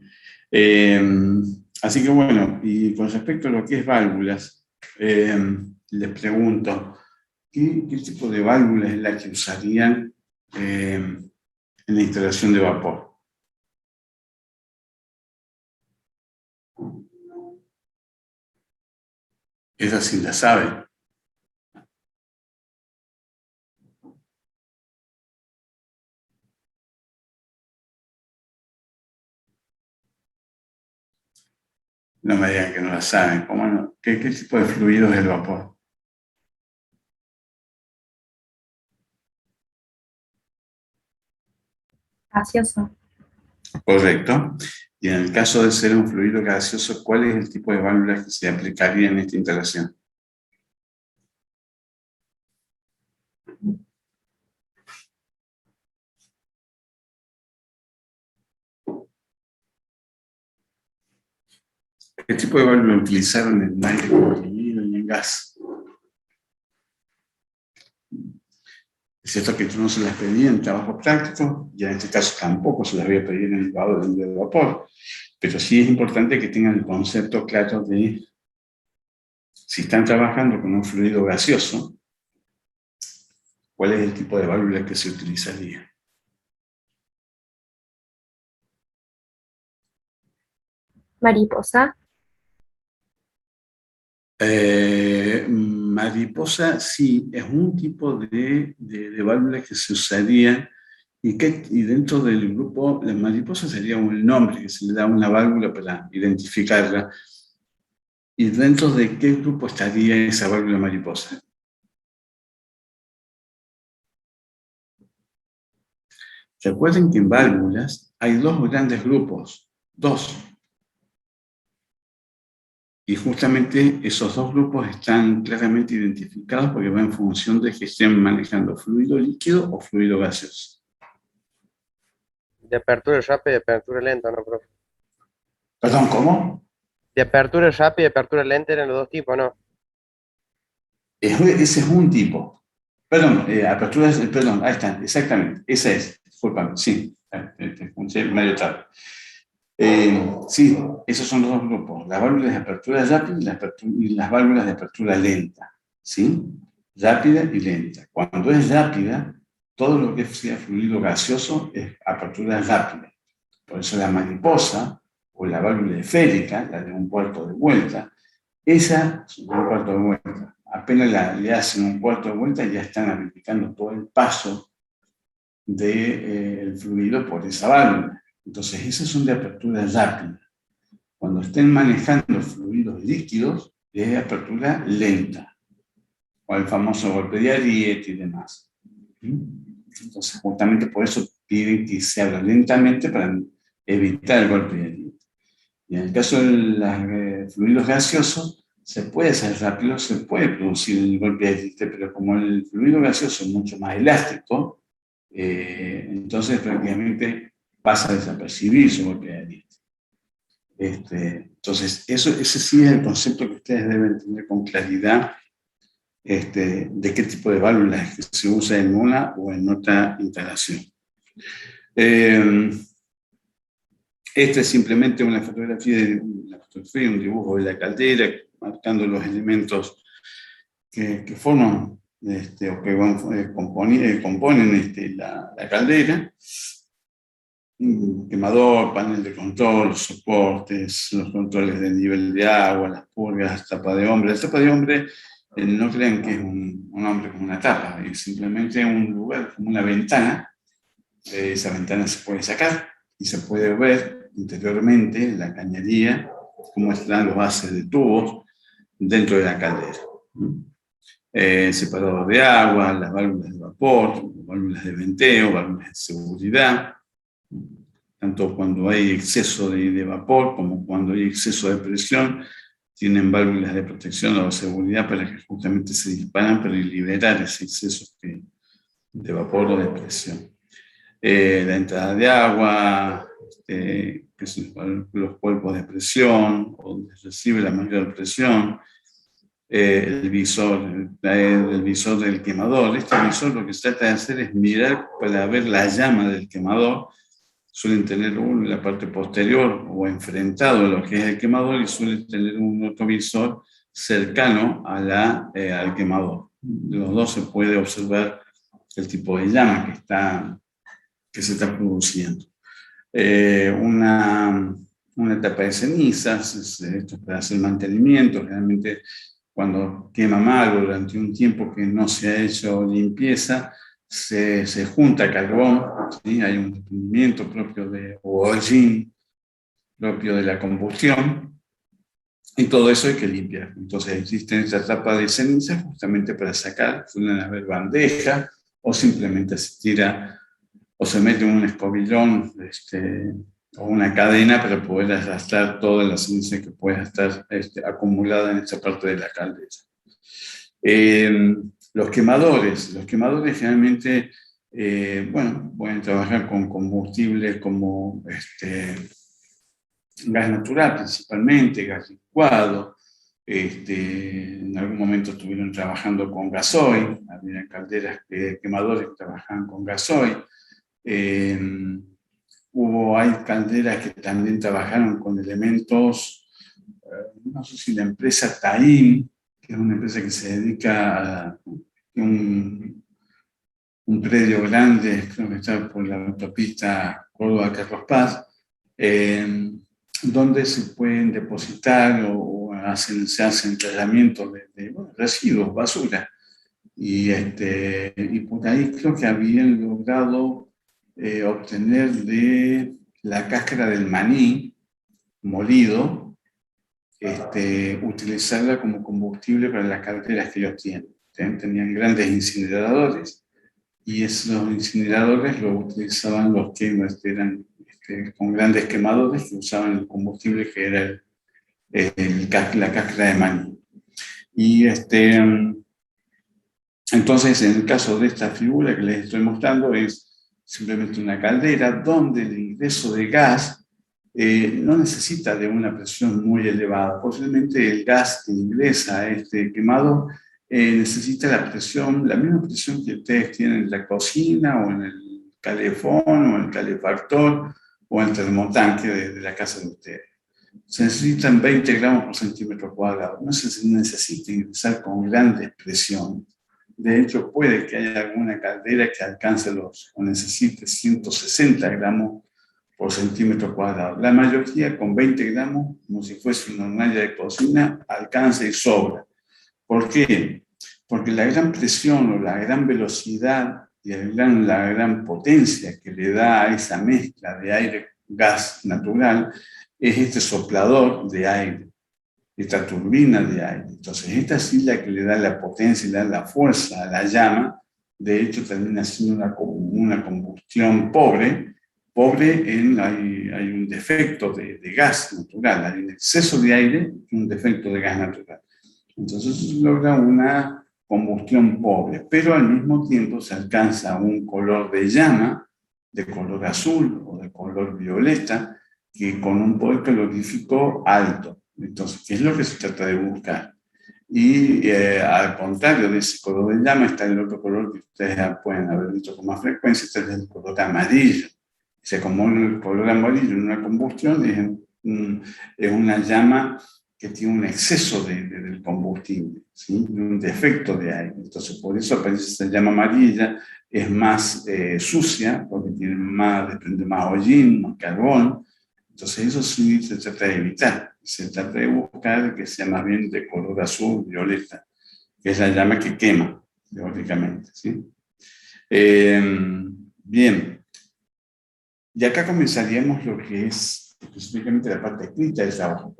Así que bueno, y con respecto a lo que es válvulas, les pregunto, ¿qué tipo de válvula es la que usarían en la instalación de vapor? Esa sí la saben. No me digan que no la saben. ¿Cómo no? ¿Qué tipo de fluido es el vapor? Gaseoso. Correcto. Y en el caso de ser un fluido gaseoso, ¿cuál es el tipo de válvula que se aplicaría en esta instalación? ¿Qué tipo de válvula utilizaron en aire comprimido y en gas? Es cierto que no se las pedía en trabajo práctico, y en este caso tampoco se las voy a pedir en el lavado de vapor, pero sí es importante que tengan el concepto claro de si están trabajando con un fluido gaseoso, ¿cuál es el tipo de válvula que se utilizaría? Mariposa. Mariposa, sí, es un tipo de válvula que se usaría y dentro del grupo, la mariposa sería un nombre que se le da a una válvula para identificarla. ¿Y dentro de qué grupo estaría esa válvula mariposa? Recuerden que en válvulas hay dos grandes grupos, dos. Y justamente esos dos grupos están claramente identificados porque van en función de que estén manejando fluido líquido o fluido gaseoso. De apertura rápida y de apertura lenta, ¿no, profe? Perdón, ¿cómo? De apertura rápida y de apertura lenta eran los dos tipos, ¿no? Ese es un tipo. Perdón, perdón, ahí está, exactamente, esa es, disculpame, sí, te escuché medio tarde. Sí, esos son los dos grupos, las válvulas de apertura rápida y las válvulas de apertura lenta, ¿sí? Rápida y lenta. Cuando es rápida, todo lo que sea fluido gaseoso es apertura rápida. Por eso la mariposa o la válvula esférica, la de un cuarto de vuelta, esa es un cuarto de vuelta. Apenas le hacen un cuarto de vuelta, ya están habilitando todo el paso del fluido por esa válvula. Entonces, esas son de apertura rápida. Cuando estén manejando fluidos líquidos, es de apertura lenta, o el famoso golpe de ariete y demás. Entonces, justamente por eso piden que se abra lentamente para evitar el golpe de ariete. Y en el caso de los fluidos gaseosos, se puede hacer rápido, se puede producir el golpe de ariete, pero como el fluido gaseoso es mucho más elástico, Entonces prácticamente pasa a desapercibir su golpe de entonces, ese sí es el concepto que ustedes deben tener con claridad, de qué tipo de válvulas se usa en una o en otra instalación. Esta es simplemente una fotografía, un dibujo de la caldera, marcando los elementos que forman o que componen la caldera. Quemador, panel de control, los soportes, los controles de nivel de agua, las purgas, tapa de hombre. La tapa de hombre, no crean que es un hombre con una tapa, es simplemente un lugar como una ventana. Esa ventana se puede sacar y se puede ver interiormente la cañería, cómo están los bases de tubos dentro de la caldera. Separador de agua, las válvulas de vapor, válvulas de venteo, válvulas de seguridad, tanto cuando hay exceso de vapor como cuando hay exceso de presión, tienen válvulas de protección o de seguridad para que justamente se disparan para liberar ese exceso de vapor o de presión. La entrada de agua, que son los cuerpos de presión, donde recibe la mayor presión, el visor del quemador. Este visor lo que se trata de hacer es mirar para ver la llama del quemador. Suelen tener uno en la parte posterior o enfrentado a lo que es el quemador y suelen tener un otro visor cercano al quemador. De los dos se puede observar el tipo de llama que se está produciendo. Una etapa de cenizas, esto es para hacer mantenimiento. Realmente cuando quema mal durante un tiempo que no se ha hecho limpieza, se junta carbón, ¿sí? Hay un desprendimiento propio o hollín propio de la combustión, y todo eso hay que limpiar. Entonces existe esta etapa de ceniza justamente para sacar, suelen haber bandeja, o simplemente se tira o se mete un escobillón o una cadena para poder arrastrar toda la ceniza que pueda estar acumulada en esta parte de la caldera. Los quemadores generalmente, pueden trabajar con combustibles como gas natural principalmente, gas licuado. En algún momento estuvieron trabajando con gasoil, había calderas, quemadores que trabajaban con gasoil. Hay calderas que también trabajaron con elementos, no sé si la empresa Taim, que es una empresa que se dedica a un predio grande, creo que está por la autopista Córdoba-Carlos Paz, donde se pueden depositar o se hacen tratamientos de residuos, basura. Y por ahí creo que habían logrado obtener de la cáscara del maní molido, utilizarla como combustible para las calderas que ellos tienen. Tenían grandes incineradores y esos incineradores lo utilizaban los que eran con grandes quemadores que usaban el combustible que era la cáscara de maní. Y entonces, en el caso de esta figura que les estoy mostrando, es simplemente una caldera donde el ingreso de gas no necesita de una presión muy elevada. Posiblemente el gas que ingresa a este quemador necesita la misma presión que ustedes tienen en la cocina o en el calefón o en el calefactor o en el termotanque de la casa de ustedes. Se necesitan 20 gramos por centímetro cuadrado. No se necesita ingresar con grandes presiones. De hecho, puede que haya alguna caldera que alcance o necesite 160 gramos por centímetro cuadrado. La mayoría con 20 gramos, como si fuese una hornalla de cocina, alcanza y sobra. ¿Por qué? Porque la gran presión o la gran velocidad y la gran potencia que le da a esa mezcla de aire-gas natural es este soplador de aire, esta turbina de aire. Entonces, esta sí es la que le da la potencia y le da la fuerza a la llama. De hecho, termina siendo una combustión pobre. Hay un defecto de gas natural, hay un exceso de aire y un defecto de gas natural. Entonces, se logra una combustión pobre, pero al mismo tiempo se alcanza un color de llama, de color azul o de color violeta, que con un poder calorífico alto. Entonces, ¿qué es lo que se trata de buscar? Y al contrario de ese color de llama está el otro color que ustedes pueden haber visto con más frecuencia, este es el color amarillo. O sea, como el color amarillo en una combustión es una llama que tiene un exceso del combustible, ¿sí? Un defecto de aire. Entonces, por eso aparece esa llama amarilla, es más sucia, porque tiene desprende más hollín, más carbón. Entonces, eso sí se trata de evitar. Se trata de buscar que sea más bien de color azul, violeta, que es la llama que quema, teóricamente, ¿sí? Bien. Y acá comenzaríamos lo que es específicamente la parte escrita del trabajo.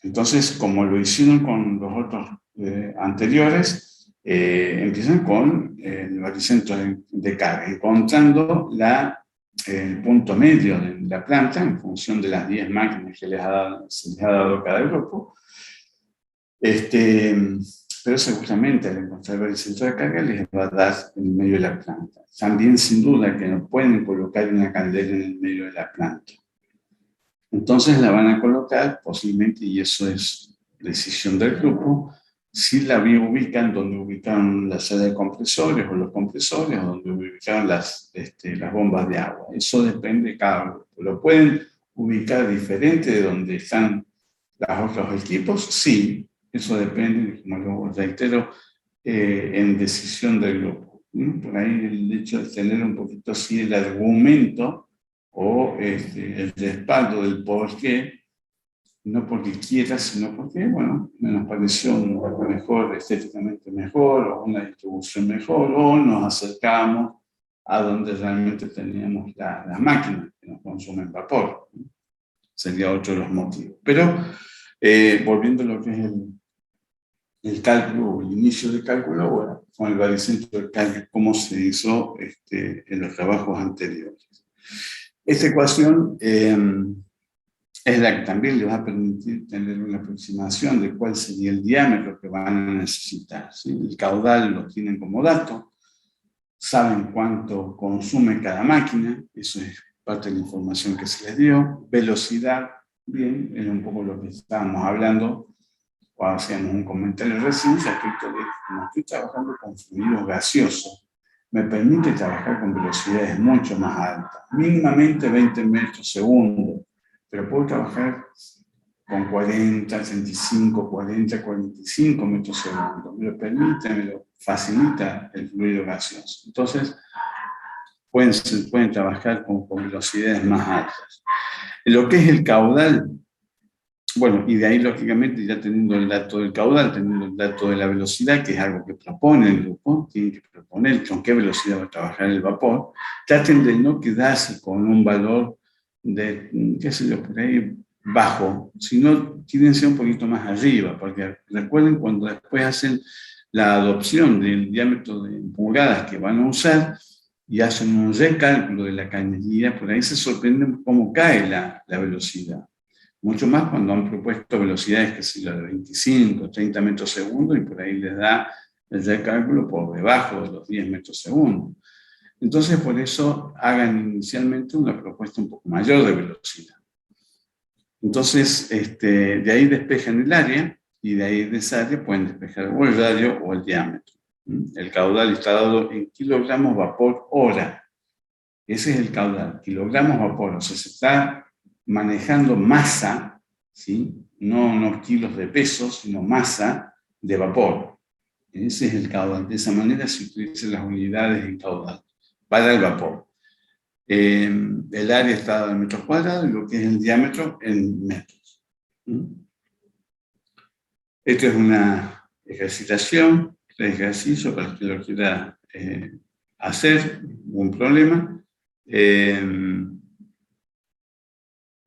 Entonces, como lo hicieron con los otros anteriores, empiezan con el baricentro de carga, encontrando el punto medio de la planta en función de las 10 máquinas que se les ha dado cada grupo. Pero seguramente al encontrar el baricentro de carga les va a dar en el medio de la planta. También, sin duda, que no pueden colocar una candela en el medio de la planta. Entonces la van a colocar posiblemente, y eso es decisión del grupo, si la ubican donde ubicaron la sala de compresores o los compresores, o donde ubicaron las bombas de agua. Eso depende de cada grupo. ¿Lo pueden ubicar diferente de donde están los otros equipos? Sí, eso depende, como lo reitero, en decisión del grupo. Por ahí el hecho de tener un poquito así el argumento o el respaldo del por qué, no porque quiera, sino porque, bueno, nos pareció mejor, estéticamente mejor, o una distribución mejor, o nos acercamos a donde realmente teníamos la máquina que nos consume vapor. Sería otro de los motivos. Pero, volviendo a lo que es el cálculo, el inicio del cálculo, bueno, con el baricentro de carga, cómo se hizo en los trabajos anteriores. Esta ecuación es la que también les va a permitir tener una aproximación de cuál sería el diámetro que van a necesitar, ¿sí? El caudal lo tienen como dato, saben cuánto consume cada máquina, eso es parte de la información que se les dio. Velocidad, bien, es un poco lo que estábamos hablando cuando hacíamos un comentario recién respecto de cómo estoy trabajando con fluidos gaseosos. Me permite trabajar con velocidades mucho más altas, mínimamente 20 metros segundo, pero puedo trabajar con 40, 35, 40, 45 metros segundo. Me lo permite, me lo facilita el fluido gaseoso. Entonces, pueden trabajar con velocidades más altas. Lo que es el caudal, bueno, y de ahí, lógicamente, ya teniendo el dato del caudal, teniendo el dato de la velocidad, que es algo que propone el grupo, tienen que proponer con qué velocidad va a trabajar el vapor, traten de no quedarse con un valor de, qué sé yo, por ahí bajo, sino tídense un poquito más arriba, porque recuerden cuando después hacen la adopción del diámetro de pulgadas que van a usar y hacen un recálculo de la cañería, por ahí se sorprenden cómo cae la velocidad. Mucho más cuando han propuesto velocidades que son de 25, 30 metros segundo y por ahí les da el recálculo por debajo de los 10 metros segundo. Entonces, por eso hagan inicialmente una propuesta un poco mayor de velocidad. Entonces, de ahí despejan el área y de ahí de esa área pueden despejar o el radio o el diámetro. El caudal está dado en kilogramos vapor hora. Ese es el caudal, kilogramos vapor. O sea, se está manejando masa, ¿sí? No unos kilos de peso, sino masa de vapor. Ese es el caudal. De esa manera se utilizan las unidades de caudal para el vapor. El área está dado en metros cuadrados y lo que es el diámetro en metros. Esto es una ejercitación, un ejercicio para el que lo quiera hacer, ningún problema.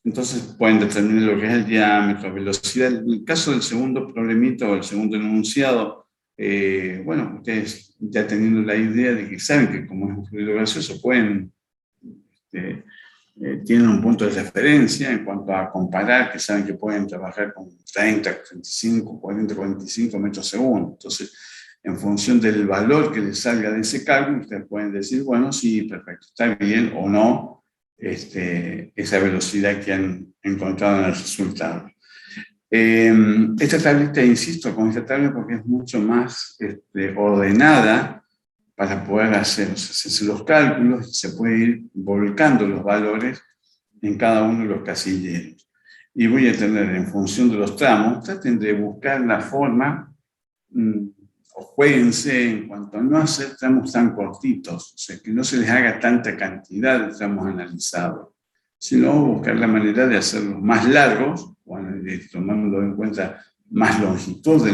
Entonces pueden determinar lo que es el diámetro, velocidad. En el caso del segundo problemita o el segundo enunciado, bueno, ustedes ya teniendo la idea de que saben que como es un fluido gaseoso, tienen un punto de referencia en cuanto a comparar, que saben que pueden trabajar con 30, 35, 40, 45 metros segundo. Entonces, en función del valor que les salga de ese cálculo, ustedes pueden decir, bueno, sí, perfecto, está bien o no, esa velocidad que han encontrado en el resultado. Esta tablita, insisto con esta tabla porque es mucho más ordenada para poder hacer, o sea, se hacen los cálculos y se puede ir volcando los valores en cada uno de los casilleros. Y voy a tener, en función de los tramos, traten de buscar la forma, o jueguense en cuanto a no hacer tramos tan cortitos, o sea, que no se les haga tanta cantidad de tramos analizados, sino buscar la manera de hacerlos más largos, tomando en cuenta más longitud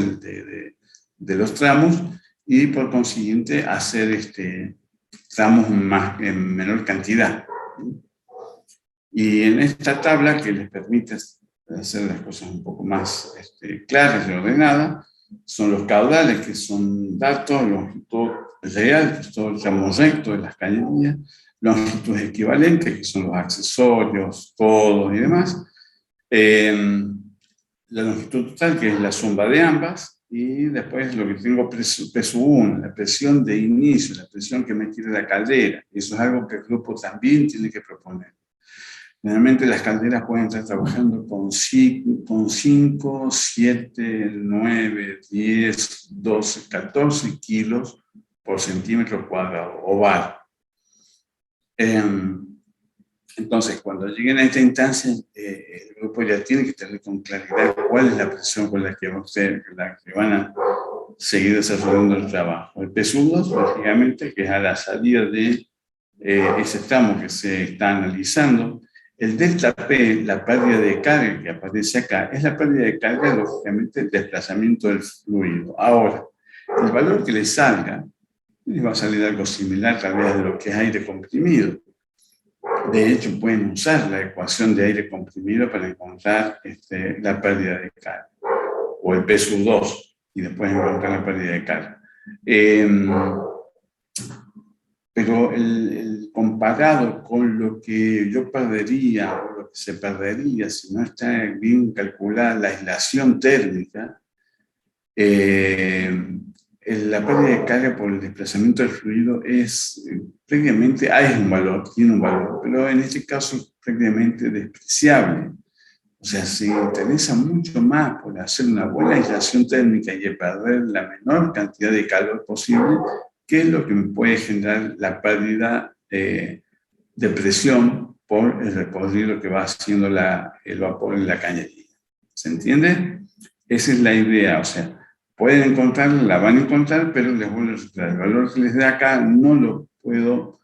de los tramos, y por consiguiente hacer tramos más, en menor cantidad. Y en esta tabla, que les permite hacer las cosas un poco más claras y ordenadas, son los caudales, que son datos, longitud real, que es todo el tramo recto de las cañerías, longitudes equivalentes, que son los accesorios, todos y demás, la longitud total, que es la suma de ambas, y después lo que tengo P1, la presión de inicio, la presión que me quiere la caldera. Eso es algo que el grupo también tiene que proponer. Generalmente las calderas pueden estar trabajando con 5, 7, 9, 10, 12, 14 kilos por centímetro cuadrado o bar. Entonces, cuando lleguen a esta instancia, el grupo ya tiene que tener con claridad cuál es la presión con la que van a seguir desarrollando el trabajo. El P2, lógicamente, que es a la salida de ese tramo que se está analizando. El delta P, la pérdida de carga que aparece acá, es la pérdida de carga, lógicamente, el desplazamiento del fluido. Ahora, el valor que le salga, les va a salir algo similar tal vez a lo que es aire comprimido. De hecho, pueden usar la ecuación de aire comprimido para encontrar la pérdida de carga, o el P2, y después encontrar la pérdida de carga. Pero comparado con lo que yo perdería o lo que se perdería si no está bien calculada la aislación térmica, la pérdida de carga por el desplazamiento del fluido es prácticamente, hay un valor, tiene un valor, pero en este caso es prácticamente despreciable. O sea, se interesa mucho más por hacer una buena aislación térmica y perder la menor cantidad de calor posible, que es lo que me puede generar la pérdida de presión por el recorrido que va haciendo el vapor en la cañería. ¿Se entiende? Esa es la idea. O sea, pueden encontrarla, la van a encontrar, pero les vuelvo a repetir, el valor que les dé acá no lo puedo,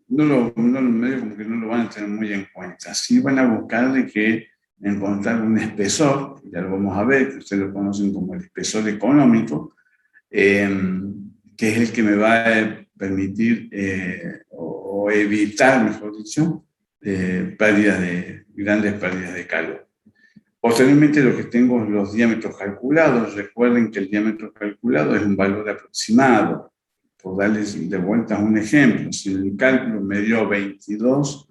medio como que no lo van a tener muy en cuenta. Sí van a buscar de que encontrar un espesor, ya lo vamos a ver, que ustedes lo conocen como el espesor económico, que es el que me va a permitir o evitar, mejor dicho, grandes pérdidas de calor. Posteriormente, lo que tengo es los diámetros calculados. Recuerden que el diámetro calculado es un valor aproximado. Por darles de vuelta un ejemplo, si el cálculo me dio 22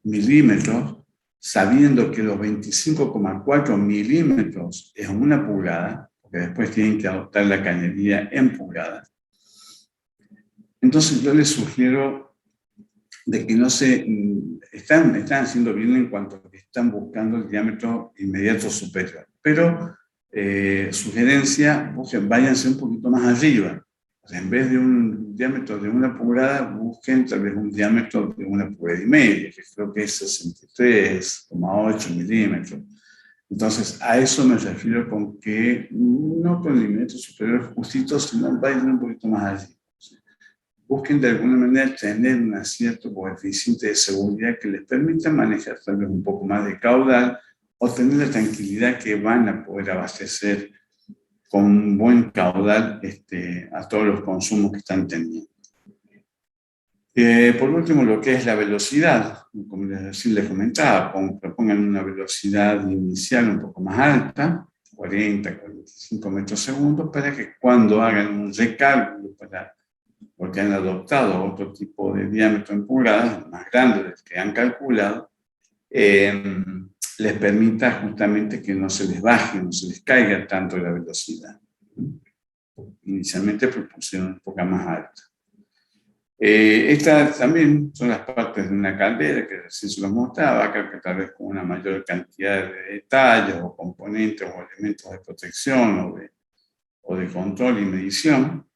milímetros, sabiendo que los 25,4 milímetros es una pulgada, porque después tienen que adoptar la cañería en pulgadas. Entonces yo les sugiero de que no están haciendo bien en cuanto a que están buscando el diámetro inmediato superior, pero sugerencia, váyanse un poquito más arriba. O sea, en vez de un diámetro de 1 pulgada, busquen tal vez un diámetro de 1,5 pulgadas, que creo que es 63,8 milímetros. Entonces, a eso me refiero con que no con el milímetro superior justito, sino vayan un poquito más allí. Busquen de alguna manera tener un cierto coeficiente de seguridad que les permita manejar tal vez un poco más de caudal o tener la tranquilidad que van a poder abastecer con un buen caudal a todos los consumos que están teniendo. Por último, lo que es la velocidad, como les comentaba, propongan una velocidad inicial un poco más alta, 40, 45 metros segundo, para que cuando hagan un recálculo porque han adoptado otro tipo de diámetro en pulgadas, más grande del que han calculado, les permita justamente que no se les baje, no se les caiga tanto la velocidad. inicialmente propusieron un poco más alta. Estas también son las partes de una caldera que recién se los mostraba, acá que tal vez con una mayor cantidad de detalles o componentes o elementos de protección o de control y medición.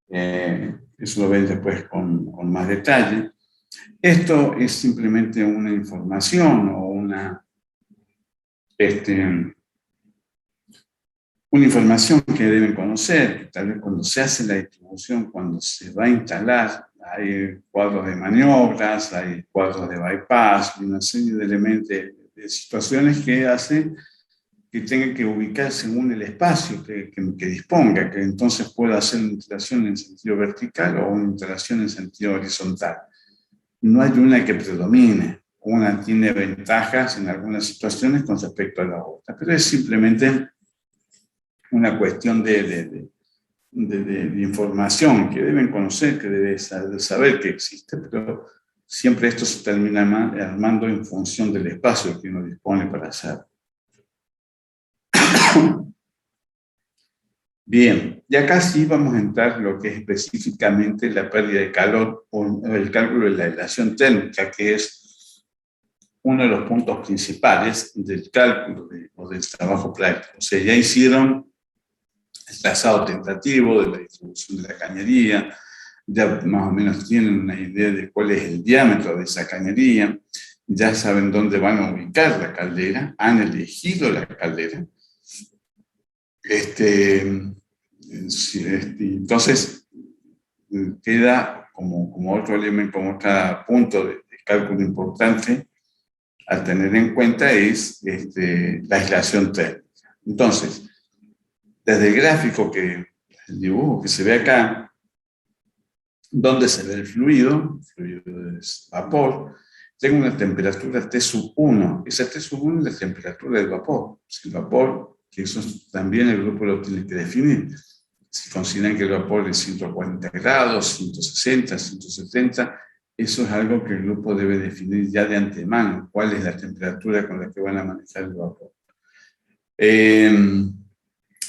Eso lo ven después con más detalle. Esto es simplemente una información o una información que deben conocer, que tal vez cuando se hace la distribución, cuando se va a instalar, hay cuadros de maniobras, hay cuadros de bypass, una serie de elementos, de situaciones que hacen que tenga que ubicar según el espacio que disponga, que entonces pueda hacer una instalación en sentido vertical o una instalación en sentido horizontal. No hay una que predomine, una tiene ventajas en algunas situaciones con respecto a la otra, pero es simplemente una cuestión de información que deben conocer, que deben saber que existe, pero siempre esto se termina armando en función del espacio que uno dispone para hacer. Bien, y acá sí vamos a entrar en lo que es específicamente la pérdida de calor o el cálculo de la aislación térmica, que es uno de los puntos principales del cálculo o del trabajo práctico. O sea, ya hicieron el trazado tentativo de la distribución de la cañería, ya más o menos tienen una idea de cuál es el diámetro de esa cañería, ya saben dónde van a ubicar la caldera, han elegido la caldera. Entonces, queda como otro elemento, como otro punto de cálculo importante a tener en cuenta es la aislación térmica. Entonces, desde el gráfico, el dibujo que se ve acá, donde se ve el fluido es vapor, tengo una temperatura T sub 1. Esa T sub 1 es la temperatura del vapor. Si el vapor, que eso también el grupo lo tiene que definir. Si consideran que el vapor es 140 grados, 160, 170, eso es algo que el grupo debe definir ya de antemano, cuál es la temperatura con la que van a manejar el vapor.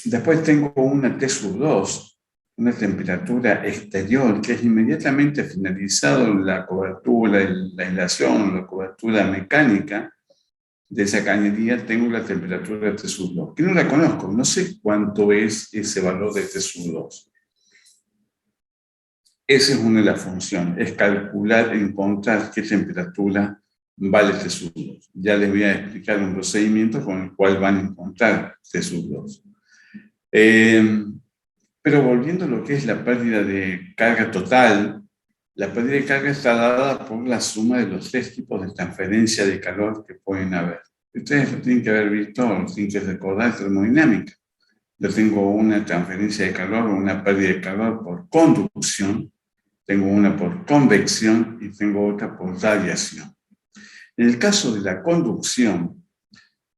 Después tengo una T sub 2, una temperatura exterior, que es inmediatamente finalizado la cobertura, la aislación, la cobertura mecánica de esa cañería, tengo la temperatura de T sub 2, que no la conozco, no sé cuánto es ese valor de T sub 2. Esa es una de las funciones, es calcular, encontrar qué temperatura vale T sub 2. Ya les voy a explicar un procedimiento con el cual van a encontrar T sub 2. Pero volviendo a lo que es la pérdida de carga total, la pérdida de carga está dada por la suma de los tres tipos de transferencia de calor que pueden haber. Ustedes lo tienen que haber visto, lo tienen que recordar termodinámica. Yo tengo una transferencia de calor o una pérdida de calor por conducción, tengo una por convección y tengo otra por radiación. En el caso de la conducción,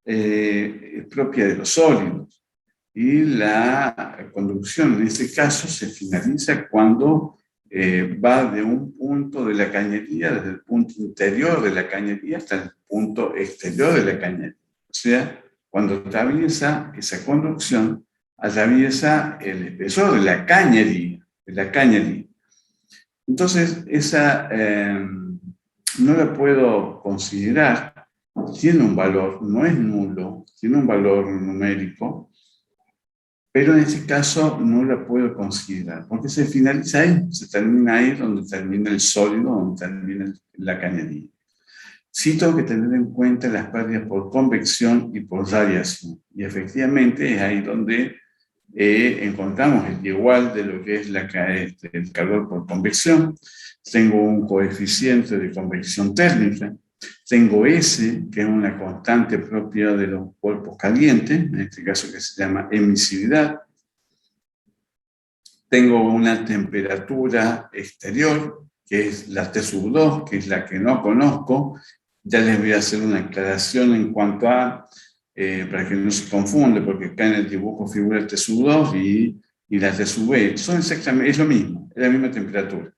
es propia de los sólidos. Y la conducción en este caso se finaliza cuando va de un punto de la cañería, desde el punto interior de la cañería hasta el punto exterior de la cañería. O sea, cuando atraviesa esa conducción, atraviesa el espesor de la cañería. Entonces, esa no la puedo considerar, tiene un valor, no es nulo, tiene un valor numérico, pero en este caso no la puedo considerar, porque se finaliza ahí, se termina ahí donde termina el sólido, donde termina la cañería. Sí tengo que tener en cuenta las pérdidas por convección y por radiación, y efectivamente es ahí donde encontramos el igual de lo que es el calor por convección. Tengo un coeficiente de convección térmica, tengo S, que es una constante propia de los cuerpos calientes, en este caso que se llama emisividad. Tengo una temperatura exterior, que es la T sub 2, que es la que no conozco. Ya les voy a hacer una aclaración en cuanto a, para que no se confunde, porque acá en el dibujo figura el T sub 2 y la T sub E. Son exactamente, es lo mismo, es la misma temperatura.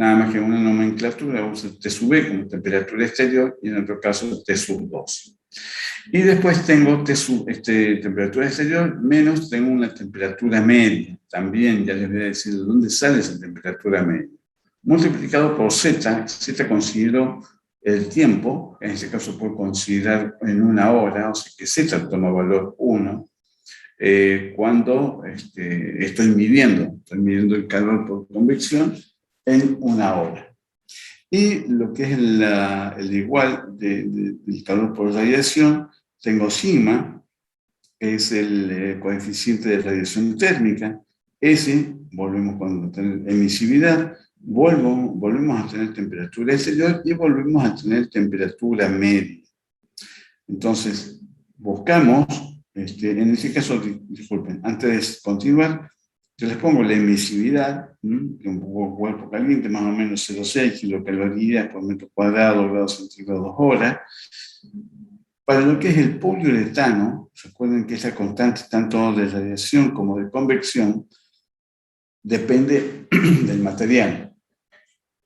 Nada más que en una nomenclatura usa T sub E como temperatura exterior y en otro caso T sub 2. Y después tengo temperatura exterior menos tengo una temperatura media. También ya les voy a decir de dónde sale esa temperatura media. Multiplicado por Z, Z considero el tiempo, en este caso puedo considerar en una hora, o sea que Z toma valor 1, cuando estoy midiendo el calor por convección en una hora. Y lo que es el igual del calor por radiación, tengo sigma, que es el coeficiente de radiación térmica. S, volvemos cuando tenemos emisividad, volvemos a tener temperatura exterior y volvemos a tener temperatura media. Entonces, buscamos, en este caso, disculpen, antes de continuar, yo les pongo la emisividad, que un poco cuerpo caliente, más o menos 0,6 kilocalorías por metro cuadrado, grados centígrados hora. Para lo que es el poliuretano, recuerden que esa constante tanto de radiación como de convección depende del material.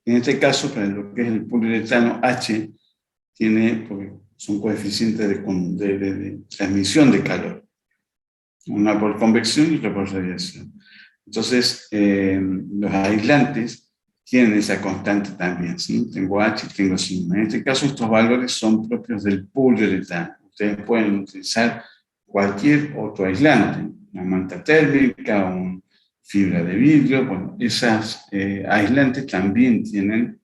En este caso, para lo que es el poliuretano H, porque son coeficientes de transmisión de calor. Una por convección y otra por radiación. Entonces, los aislantes tienen esa constante también, ¿sí? Tengo H y tengo sigma. En este caso, estos valores son propios del poliuretano. Ustedes pueden utilizar cualquier otro aislante, una manta térmica, una fibra de vidrio. Bueno, esas aislantes también tienen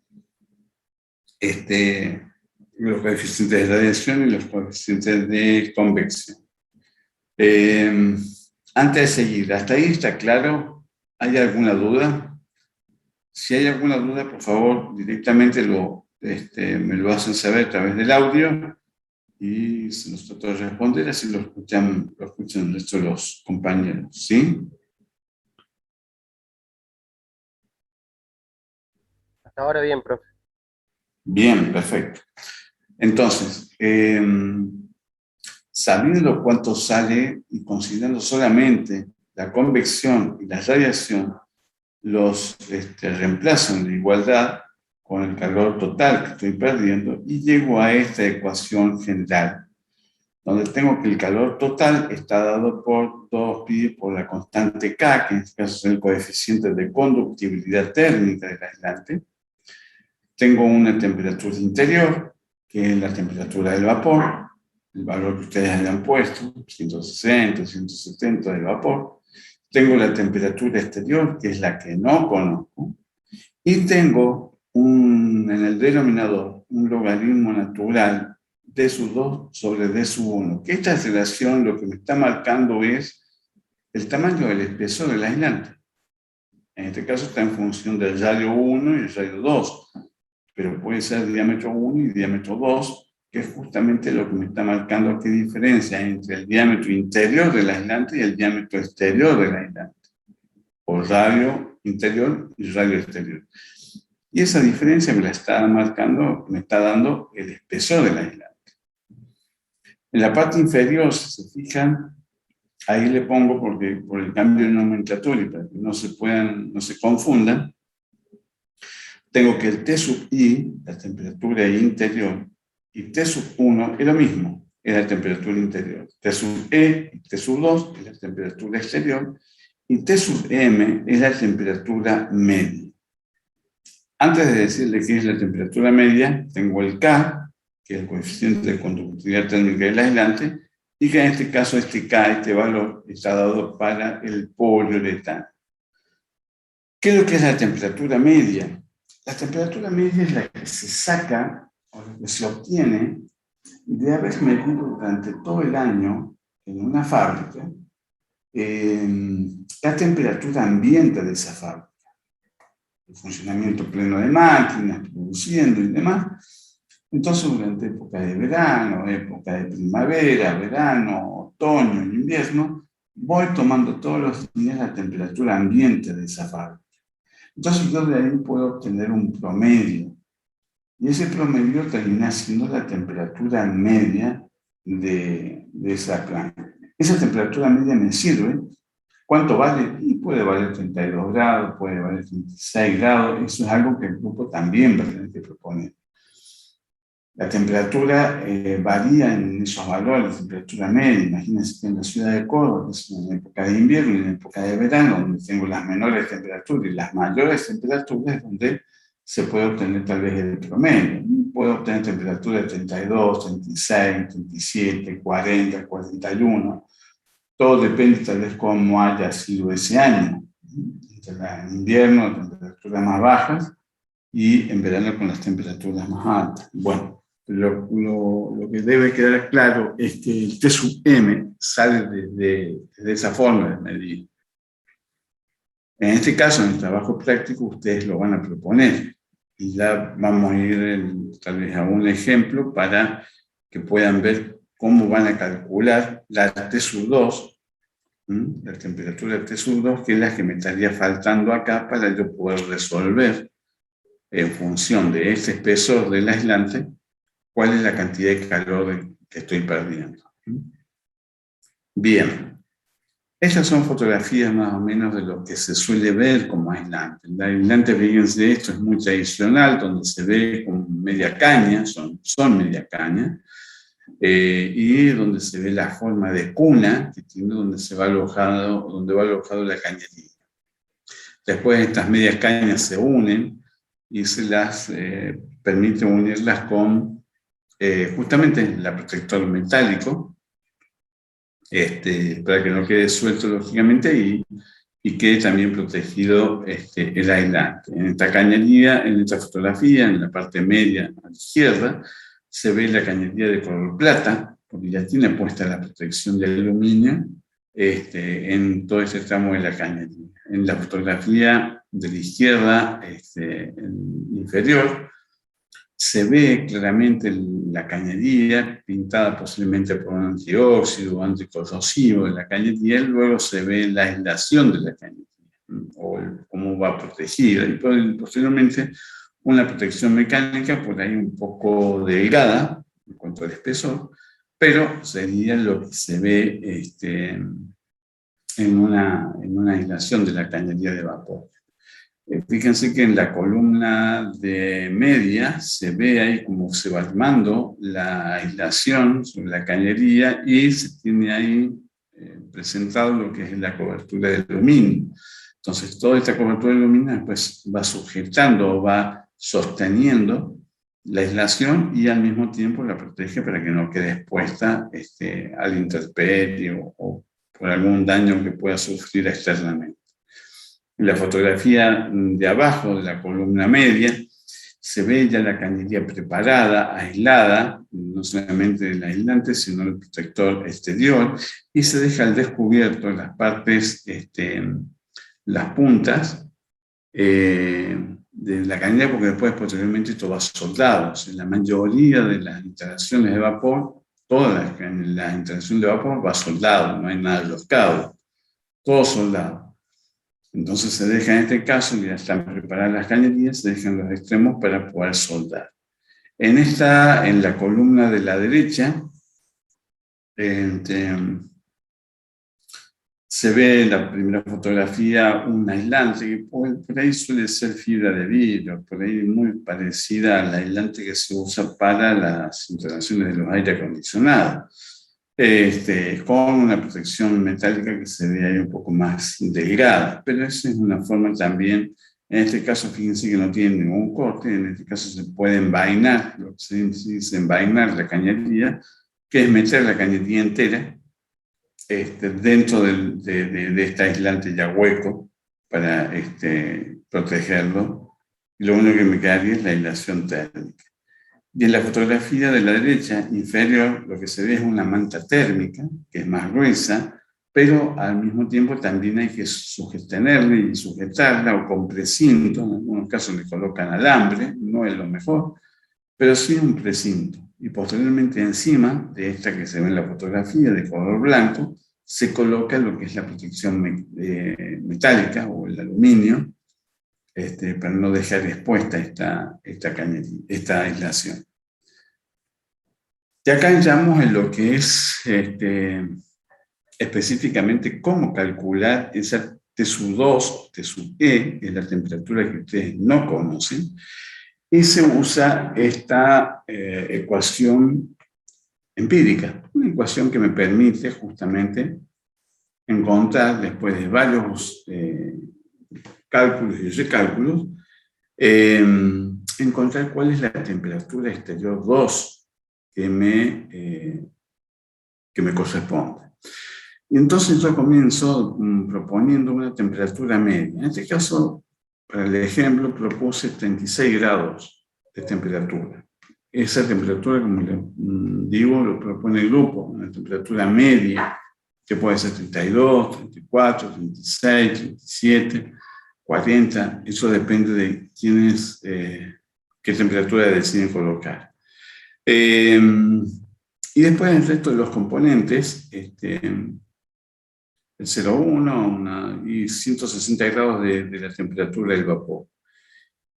los coeficientes de radiación y los coeficientes de convección. Antes de seguir, ¿hasta ahí está claro? ¿Hay alguna duda? Si hay alguna duda, por favor, directamente me lo hacen saber a través del audio y se los trato de responder, así lo escuchan el resto de los compañeros, ¿sí? Hasta ahora bien, profe. Bien, perfecto. Entonces, sabiendo cuánto sale y considerando solamente la convección y la radiación, los reemplazo en la igualdad con el calor total que estoy perdiendo y llego a esta ecuación general, donde tengo que el calor total está dado por 2pi por la constante K, que en este caso es el coeficiente de conductibilidad térmica del aislante. Tengo una temperatura interior, que es la temperatura del vapor, el valor que ustedes hayan puesto, 160, 170 del vapor. Tengo la temperatura exterior, que es la que no conozco. Y tengo en el denominador un logaritmo natural d sub 2 sobre d sub 1. Que esta relación lo que me está marcando es el tamaño del espesor del aislante. En este caso está en función del radio 1 y el radio 2. Pero puede ser diámetro 1 y diámetro 2, que es justamente lo que me está marcando qué diferencia hay entre el diámetro interior del aislante y el diámetro exterior del aislante, o radio interior y radio exterior. Y esa diferencia me la está marcando, me está dando el espesor del aislante. En la parte inferior, si se fijan, ahí le pongo por el cambio de nomenclatura y para que no se confundan, tengo que el T sub I, la temperatura interior, y T sub 1 es lo mismo, es la temperatura interior. T sub E y T sub 2 es la temperatura exterior, y T sub M es la temperatura media. Antes de decirle qué es la temperatura media, tengo el K, que es el coeficiente de conductividad térmica del aislante, y que en este caso K, este valor, está dado para el poliuretano. ¿Qué es lo que es la temperatura media? La temperatura media es la que se saca, o la que se obtiene, de haber medido durante todo el año en una fábrica la temperatura ambiente de esa fábrica. El funcionamiento pleno de máquinas, produciendo y demás. Entonces, durante época de verano, época de primavera, verano, otoño y invierno, voy tomando todos los días la temperatura ambiente de esa fábrica. Entonces yo de ahí puedo obtener un promedio. Y ese promedio termina siendo la temperatura media de esa planta. Esa temperatura media me sirve. ¿Cuánto vale? Y puede valer 32 grados, puede valer 36 grados. Eso es algo que el grupo también va a tener que proponer. La temperatura varía en esos valores, temperatura media. Imagínense que en la ciudad de Córdoba, que es en época de invierno y en época de verano, donde tengo las menores temperaturas y las mayores temperaturas, es donde se puede obtener tal vez el promedio. Puedo obtener temperaturas de 32, 36, 37, 40, 41. Todo depende tal vez cómo haya sido ese año. En invierno, temperaturas más bajas, y en verano con las temperaturas más altas. Bueno, lo que debe quedar claro es que el T sub M sale de esa forma de medir. En este caso, en el trabajo práctico, ustedes lo van a proponer. Y ya vamos a ir tal vez a un ejemplo para que puedan ver cómo van a calcular la T sub 2, la temperatura T sub 2, que es la que me estaría faltando acá para yo poder resolver en función de ese espesor del aislante, cuál es la cantidad de calor que estoy perdiendo. Bien, estas son fotografías más o menos de lo que se suele ver como aislante. El aislante, fíjense, esto es muy tradicional, donde se ve con media caña, son media caña, y donde se ve la forma de cuna, que tiene donde va alojado la cañería. Después estas medias cañas se unen y se las permite unirlas con justamente el protector metálico, para que no quede suelto lógicamente y quede también protegido el aislante. En esta cañería, en esta fotografía, en la parte media a la izquierda, se ve la cañería de color plata, porque ya tiene puesta la protección de aluminio en todo este tramo de la cañería. En la fotografía de la izquierda inferior, se ve claramente la cañería pintada posiblemente por un antióxido o anticorrosivo de la cañería, y luego se ve la aislación de la cañería, o cómo va protegida, y posteriormente una protección mecánica por ahí un poco delgada en cuanto al espesor, pero sería lo que se ve en una aislación de la cañería de vapor. Fíjense que en la columna de media se ve ahí cómo se va armando la aislación sobre la cañería y se tiene ahí presentado lo que es la cobertura de aluminio. Entonces, toda esta cobertura de aluminio después va sujetando o va sosteniendo la aislación y al mismo tiempo la protege para que no quede expuesta al intemperie o por algún daño que pueda sufrir externamente. En la fotografía de abajo de la columna media se ve ya la cañería preparada, aislada, no solamente del aislante, sino el protector exterior, y se deja al descubierto las partes, las puntas de la cañería, porque después posteriormente esto va soldado. O sea, la mayoría de las instalaciones de vapor, todas las instalaciones de vapor va soldado, no hay nada enroscado, todo soldado. Entonces se deja en este caso, ya están preparadas las cañerías, se dejan los extremos para poder soldar. En la columna de la derecha, se ve en la primera fotografía un aislante que por ahí suele ser fibra de vidrio, por ahí muy parecida al aislante que se usa para las instalaciones de los aire acondicionados. Con una protección metálica que se ve ahí un poco más delgada, pero esa es una forma también, en este caso fíjense que no tiene ningún corte, en este caso se puede envainar, lo que se dice envainar la cañería, que es meter la cañería entera dentro de este aislante ya hueco para protegerlo, y lo único que me quedaría es la aislación térmica. Y en la fotografía de la derecha inferior lo que se ve es una manta térmica, que es más gruesa, pero al mismo tiempo también hay que sostenerla y sujetarla o con precinto. En algunos casos le colocan alambre, no es lo mejor, pero sí un precinto. Y posteriormente encima de esta que se ve en la fotografía de color blanco, se coloca lo que es la protección metálica o el aluminio, para no dejar expuesta esta aislación. Y acá entramos en lo que es específicamente cómo calcular esa T sub 2 o T sub E, que es la temperatura que ustedes no conocen, y se usa esta ecuación empírica, una ecuación que me permite justamente encontrar, después de varios cálculos y recálculos, encontrar cuál es la temperatura exterior 2 que me corresponde. Y entonces yo comienzo proponiendo una temperatura media. En este caso, para el ejemplo, propuse 36 grados de temperatura. Esa temperatura, como le digo, lo propone el grupo, una temperatura media, que puede ser 32, 34, 36, 37, 40. Eso depende de quiénes, qué temperatura deciden colocar. Y después el resto de los componentes, el 0,1 y 160 grados de la temperatura del vapor.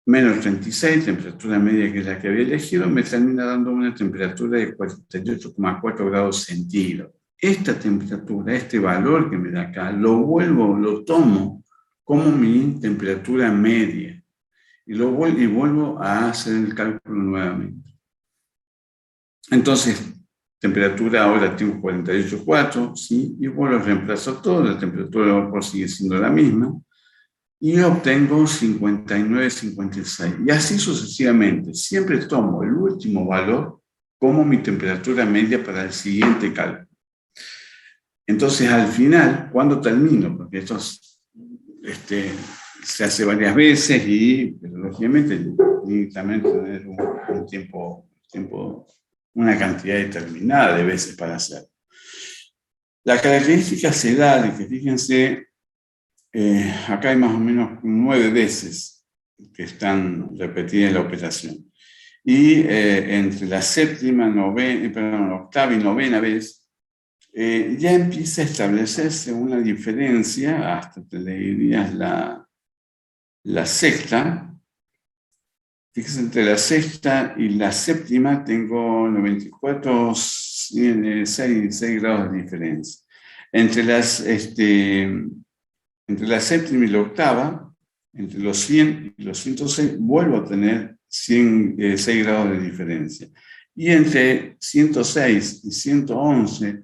Menos 36, temperatura media que es la que había elegido, me termina dando una temperatura de 48,4 grados centígrados. Esta temperatura, este valor que me da acá, lo tomo como mi temperatura media y vuelvo a hacer el cálculo nuevamente. Entonces, temperatura ahora tengo 48,4, ¿sí? Igual lo reemplazo todo, la temperatura del vapor sigue siendo la misma, y obtengo 59,56. Y así sucesivamente. Siempre tomo el último valor como mi temperatura media para el siguiente cálculo. Entonces, al final, cuando termino, porque esto se hace varias veces y, pero, lógicamente, también tener un tiempo, una cantidad determinada de veces para hacerlo. La característica se da de que, fíjense, acá hay más o menos 9 veces que están repetidas en la operación. Y entre la octava y novena vez, ya empieza a establecerse una diferencia, hasta te le dirías la sexta. Fíjense, entre la sexta y la séptima tengo 94, 6 grados de diferencia. Entre la séptima y la octava, entre los 100 y los 106, vuelvo a tener 6 grados de diferencia. Y entre 106 y 111,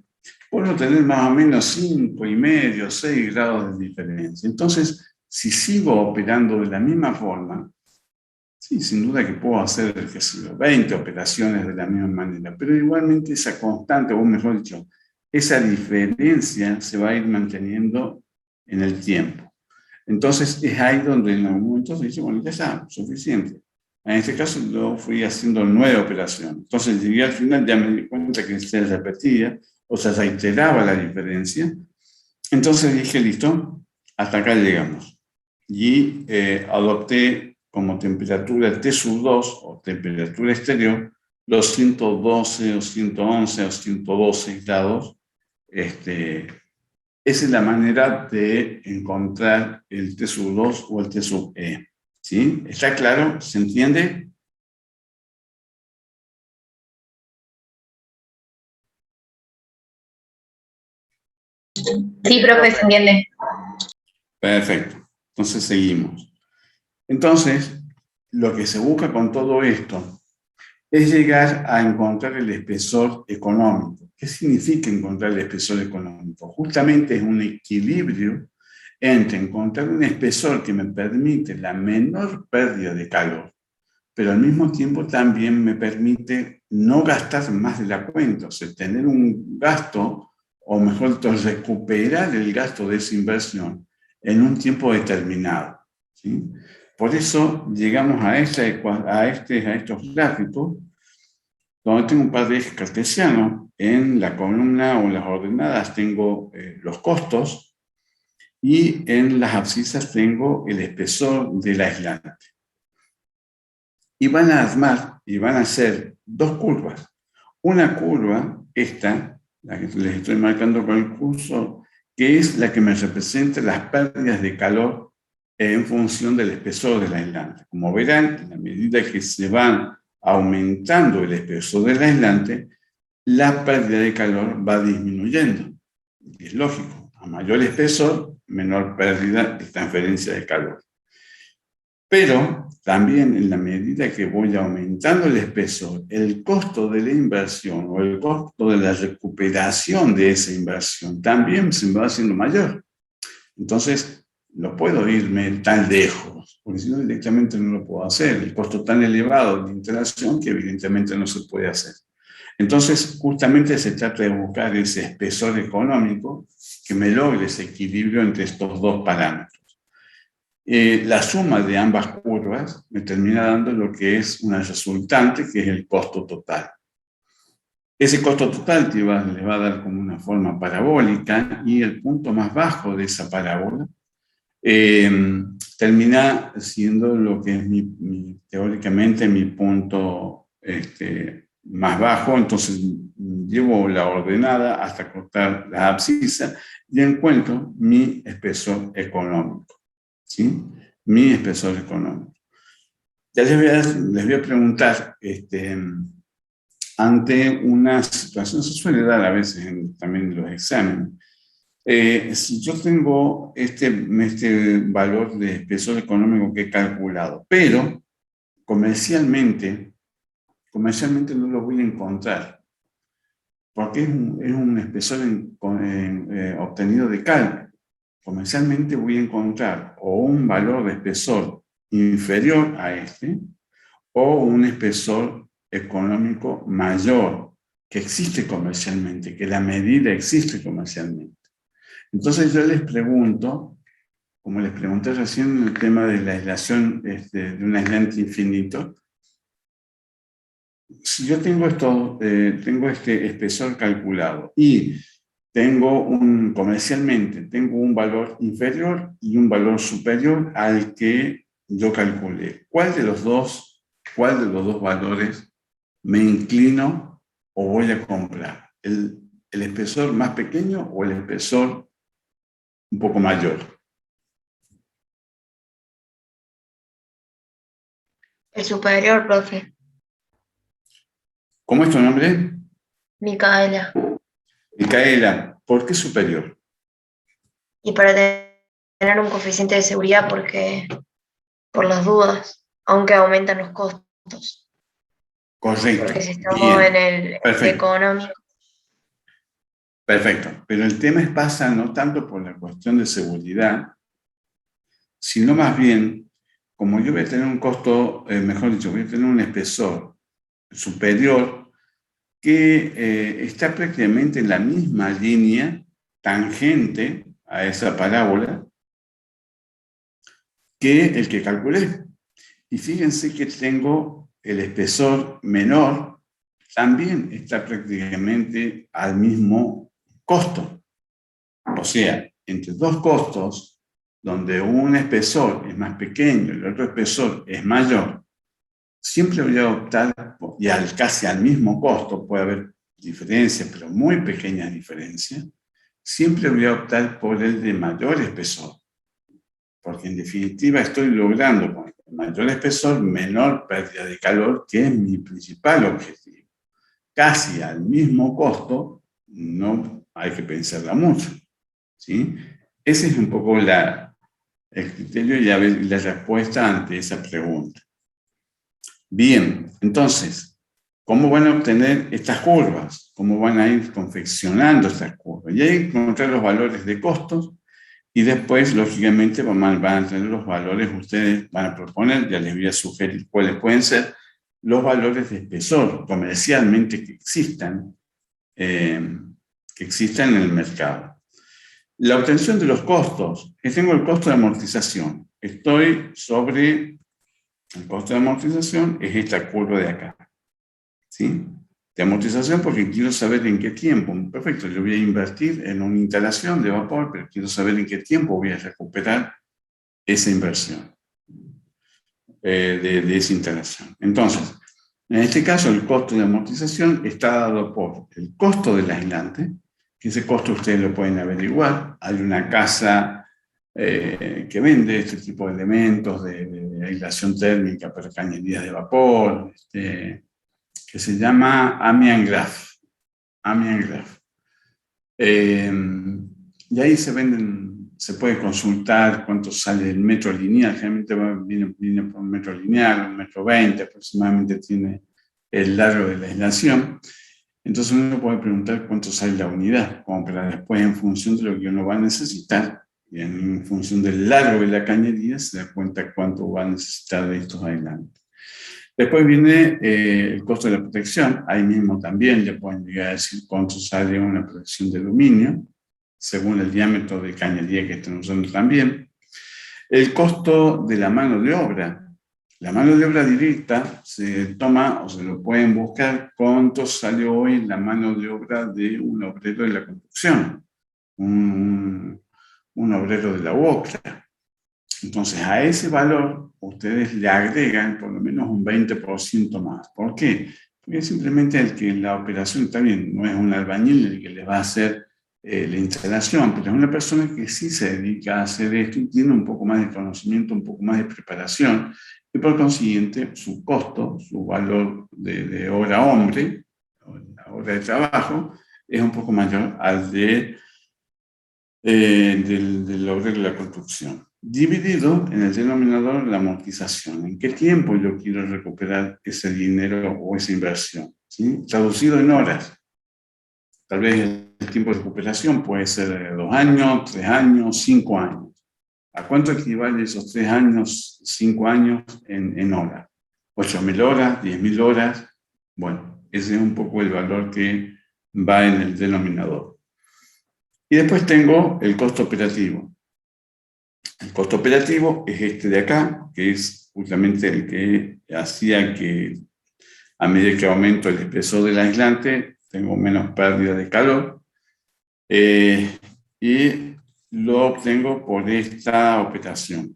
vuelvo a tener más o menos 5,5, 6 grados de diferencia. Entonces, si sigo operando de la misma forma, sí, sin duda que puedo hacer, 20 operaciones de la misma manera, pero igualmente esa constante, o mejor dicho, esa diferencia se va a ir manteniendo en el tiempo. Entonces es ahí donde en algún momento se dice, bueno, ya está, suficiente. En este caso yo fui haciendo 9 operaciones. Entonces llegué al final, ya me di cuenta que se repetía o se reiteraba la diferencia. Entonces dije, listo, hasta acá llegamos. Y adopté como temperatura T2 o temperatura exterior los 112 o 111 o 112 grados. Esa es la manera de encontrar el T2 o el T-E. ¿Sí? ¿Está claro? ¿Se entiende? Sí, profe, se entiende. Perfecto. Entonces seguimos. Entonces, lo que se busca con todo esto es llegar a encontrar el espesor económico. ¿Qué significa encontrar el espesor económico? Justamente es un equilibrio entre encontrar un espesor que me permite la menor pérdida de calor, pero al mismo tiempo también me permite no gastar más de la cuenta, o sea, tener un gasto, o mejor dicho, recuperar el gasto de esa inversión en un tiempo determinado, ¿sí? Por eso llegamos a estos gráficos, donde tengo un par de ejes cartesianos. En la columna o en las ordenadas tengo los costos, y en las abscisas tengo el espesor del aislante. Y van a armar y van a hacer 2 curvas. Una curva, esta, la que les estoy marcando con el cursor, que es la que me representa las pérdidas de calor en función del espesor del aislante. Como verán, en la medida que se van aumentando el espesor del aislante, la pérdida de calor va disminuyendo. Es lógico, a mayor espesor, menor pérdida y transferencia de calor. Pero también en la medida que voy aumentando el espesor, el costo de la inversión o el costo de la recuperación de esa inversión también se me va haciendo mayor. Entonces, no puedo irme tan lejos, porque si no directamente no lo puedo hacer. El costo tan elevado de instalación que evidentemente no se puede hacer. Entonces, justamente se trata de buscar ese espesor económico que me logre ese equilibrio entre estos dos parámetros. La suma de ambas curvas me termina dando lo que es una resultante, que es el costo total. Ese costo total le va a dar como una forma parabólica y el punto más bajo de esa parábola termina siendo lo que es teóricamente mi punto más bajo. Entonces llevo la ordenada hasta cortar la abscisa y encuentro mi espesor económico. ¿Sí? Mi espesor económico. Ya les voy a preguntar, ante una situación, se suele dar a veces también en los exámenes, si yo tengo este valor de espesor económico que he calculado, pero comercialmente no lo voy a encontrar, porque es un espesor obtenido de cálculo. Comercialmente voy a encontrar o un valor de espesor inferior a este o un espesor económico mayor que existe comercialmente, que la medida existe comercialmente. Entonces yo les pregunto, como les pregunté recién en el tema de la aislación de un aislante infinito, si yo tengo tengo este espesor calculado y comercialmente tengo un valor inferior y un valor superior al que yo calculé, ¿cuál de los dos valores me inclino o voy a comprar? ¿El espesor más pequeño o el espesor un poco mayor? El superior, profe. ¿Cómo es tu nombre? Micaela. Micaela, ¿por qué superior? Y para tener un coeficiente de seguridad, porque por las dudas, aunque aumentan los costos. Correcto. Porque si estamos en Bien. el Perfecto. económico. Perfecto. Pero el tema pasa no tanto por la cuestión de seguridad, sino más bien, como yo voy a tener un costo, mejor dicho, voy a tener un espesor superior que está prácticamente en la misma línea tangente a esa parábola que el que calculé. Y fíjense que tengo el espesor menor, también está prácticamente al mismo costo. O sea, entre dos costos, donde un espesor es más pequeño y el otro espesor es mayor, siempre voy a optar, y casi al mismo costo, puede haber diferencias, pero muy pequeñas diferencias, siempre voy a optar por el de mayor espesor, porque en definitiva estoy logrando con el mayor espesor menor pérdida de calor, que es mi principal objetivo. Casi al mismo costo, no hay que pensarla mucho, ¿sí? Ese es un poco el criterio y la respuesta ante esa pregunta. Bien, entonces, ¿cómo van a obtener estas curvas? ¿Cómo van a ir confeccionando estas curvas? Y ahí encontrar los valores de costos y después, lógicamente, van a tener los valores, ustedes van a proponer, ya les voy a sugerir cuáles pueden ser los valores de espesor comercialmente que existan en el mercado. La obtención de los costos. Tengo el costo de amortización. Estoy sobre el costo de amortización, es esta curva de acá. ¿Sí? De amortización porque quiero saber en qué tiempo. Perfecto, yo voy a invertir en una instalación de vapor, pero quiero saber en qué tiempo voy a recuperar esa inversión de esa instalación. Entonces, en este caso, el costo de amortización está dado por el costo del aislante, que ese costo ustedes lo pueden averiguar. Hay una casa que vende este tipo de elementos de aislación térmica para cañerías de vapor, que se llama Amian Graph. Amian Graph. Y ahí se venden se puede consultar cuánto sale el metro lineal, generalmente viene por un metro lineal, 1,20 m aproximadamente tiene el largo de la aislación. Entonces uno puede preguntar cuánto sale la unidad, como para después, en función de lo que uno va a necesitar, y en función del largo de la cañería, se da cuenta cuánto va a necesitar de estos aislantes. Después viene el costo de la protección. Ahí mismo también le pueden llegar a decir cuánto sale una protección de aluminio, según el diámetro de cañería que estén usando también. El costo de la mano de obra. La mano de obra directa se toma, o se lo pueden buscar, cuánto salió hoy la mano de obra de un obrero de la construcción, un obrero de la UOCRA. Entonces, a ese valor, ustedes le agregan por lo menos un 20% más. ¿Por qué? Porque simplemente el que la operación, está bien, no es un albañil el que le va a hacer la instalación, pero es una persona que sí se dedica a hacer esto y tiene un poco más de conocimiento, un poco más de preparación, y por consiguiente su costo, su valor de hora hombre, la hora de trabajo, es un poco mayor al del obrero de la construcción. Dividido en el denominador la amortización. ¿En qué tiempo yo quiero recuperar ese dinero o esa inversión? ¿Sí? Traducido en horas. Tal vez el tiempo de recuperación puede ser 2 años, 3 años, 5 años. ¿A cuánto equivale esos 3 años, 5 años en horas? 8.000 horas, 10.000 horas. Bueno, ese es un poco el valor que va en el denominador. Y después tengo el costo operativo. El costo operativo es este de acá, que es justamente el que hacía que a medida que aumento el espesor del aislante, tengo menos pérdida de calor, y lo obtengo por esta operación,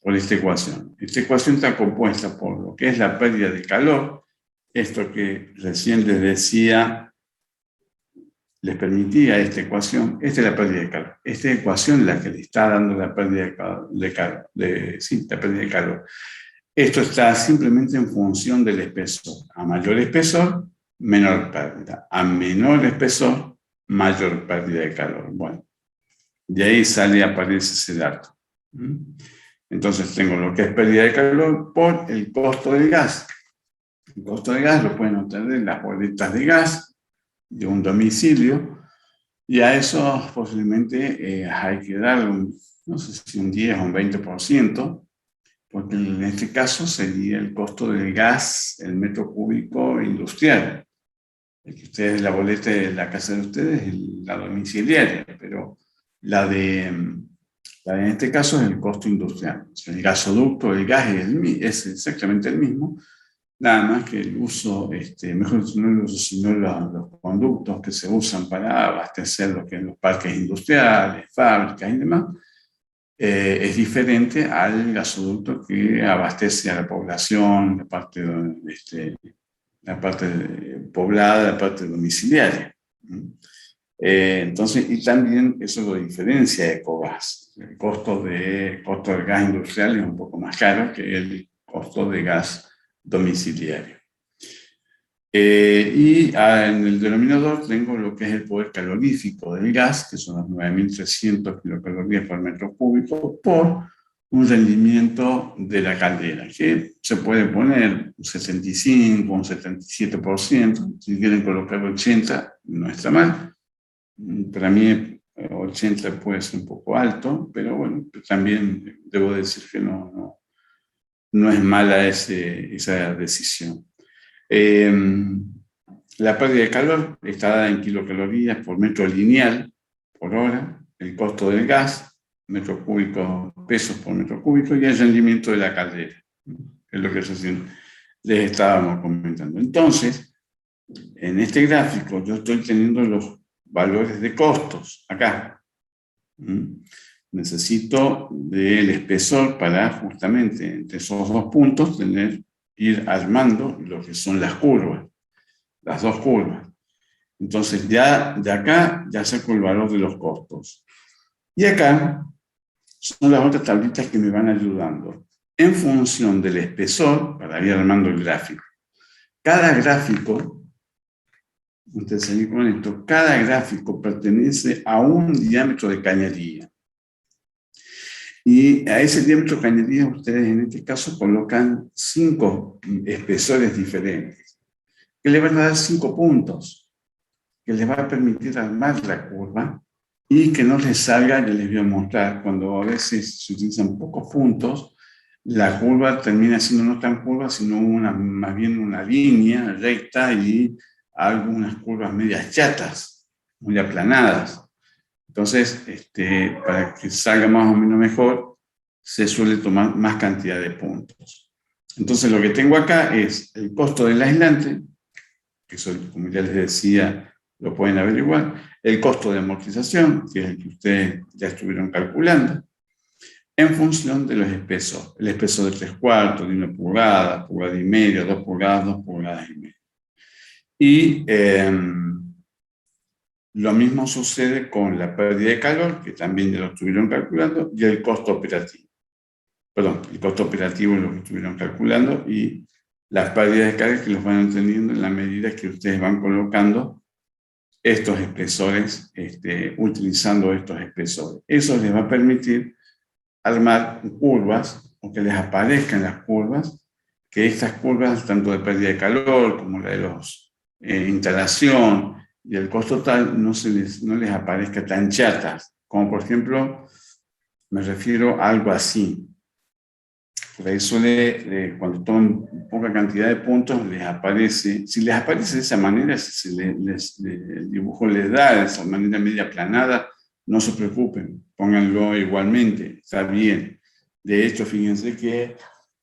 por esta ecuación. Esta ecuación está compuesta por lo que es la pérdida de calor, esto que recién les decía, les permitía esta ecuación, esta es la pérdida de calor. Esta ecuación es la que le está dando la pérdida de calor, la pérdida de calor. Esto está simplemente en función del espesor. A mayor espesor, menor pérdida. A menor espesor, mayor pérdida de calor. Bueno, de ahí aparece ese dato. Entonces tengo lo que es pérdida de calor por el costo del gas. El costo del gas lo pueden obtener en las boletas de gas de un domicilio, y a eso posiblemente hay que dar, no sé si un 10 o un 20%, porque en este caso sería el costo del gas, el metro cúbico industrial. El que ustedes, la boleta de la casa de ustedes es la domiciliaria, pero en este caso es el costo industrial. El gasoducto, el gas es exactamente el mismo, nada más que el uso, mejor no el uso, sino los conductos que se usan para abastecer lo que en los parques industriales, fábricas y demás, es diferente al gasoducto que abastece a la población, la parte poblada, la parte domiciliaria. Entonces, y también eso lo diferencia de Ecogas. El costo del gas industrial es un poco más caro que el costo de gas domiciliario. En el denominador tengo lo que es el poder calorífico del gas, que son las 9.300 kilocalorías por metro cúbico, por un rendimiento de la caldera, que se puede poner un 65, un 77%, si quieren colocar 80, no está mal. Para mí 80 puede ser un poco alto, pero bueno, también debo decir que no es mala esa decisión. La pérdida de calor está dada en kilocalorías por metro lineal por hora, el costo del gas, metro cúbico, pesos por metro cúbico, y el rendimiento de la caldera, es lo que recién les estábamos comentando. Entonces, en este gráfico yo estoy teniendo los valores de costos acá. Necesito del espesor para justamente entre esos dos puntos ir armando lo que son las curvas, las dos curvas. Entonces ya de acá ya saco el valor de los costos. Y acá son las otras tablitas que me van ayudando en función del espesor para ir armando el gráfico. Cada gráfico, ustedes seguir con esto, cada gráfico pertenece a un diámetro de cañería. Y a ese diámetro de cañería ustedes en este caso colocan 5 espesores diferentes, que le van a dar 5 puntos, que les va a permitir armar la curva y que no les salga, ya les voy a mostrar, cuando a veces se utilizan pocos puntos, la curva termina siendo no tan curva, sino más bien una línea recta y algunas curvas medias chatas, muy aplanadas. Entonces, para que salga más o menos mejor, se suele tomar más cantidad de puntos. Entonces, lo que tengo acá es el costo del aislante, que eso, como ya les decía, lo pueden averiguar, el costo de amortización, que es el que ustedes ya estuvieron calculando, en función de los espesores. El espesor de 3/4, de 1 pulgada, pulgada y media, 2 pulgadas, 2 pulgadas y media. Y lo mismo sucede con la pérdida de calor, que también ya lo estuvieron calculando, y el costo operativo. Perdón, el costo operativo es lo que estuvieron calculando y las pérdidas de calor que los van entendiendo en la medida que ustedes van colocando estos espesores, utilizando estos espesores. Eso les va a permitir armar curvas, o que les aparezcan las curvas, que estas curvas, tanto de pérdida de calor como la de los instalación y el costo total, no les aparezca tan chatas, como por ejemplo, me refiero a algo así. Por ahí suele, cuando toman poca cantidad de puntos, les aparece, si les aparece de esa manera, si el dibujo les da de esa manera media aplanada, no se preocupen, pónganlo igualmente, está bien. De hecho, fíjense que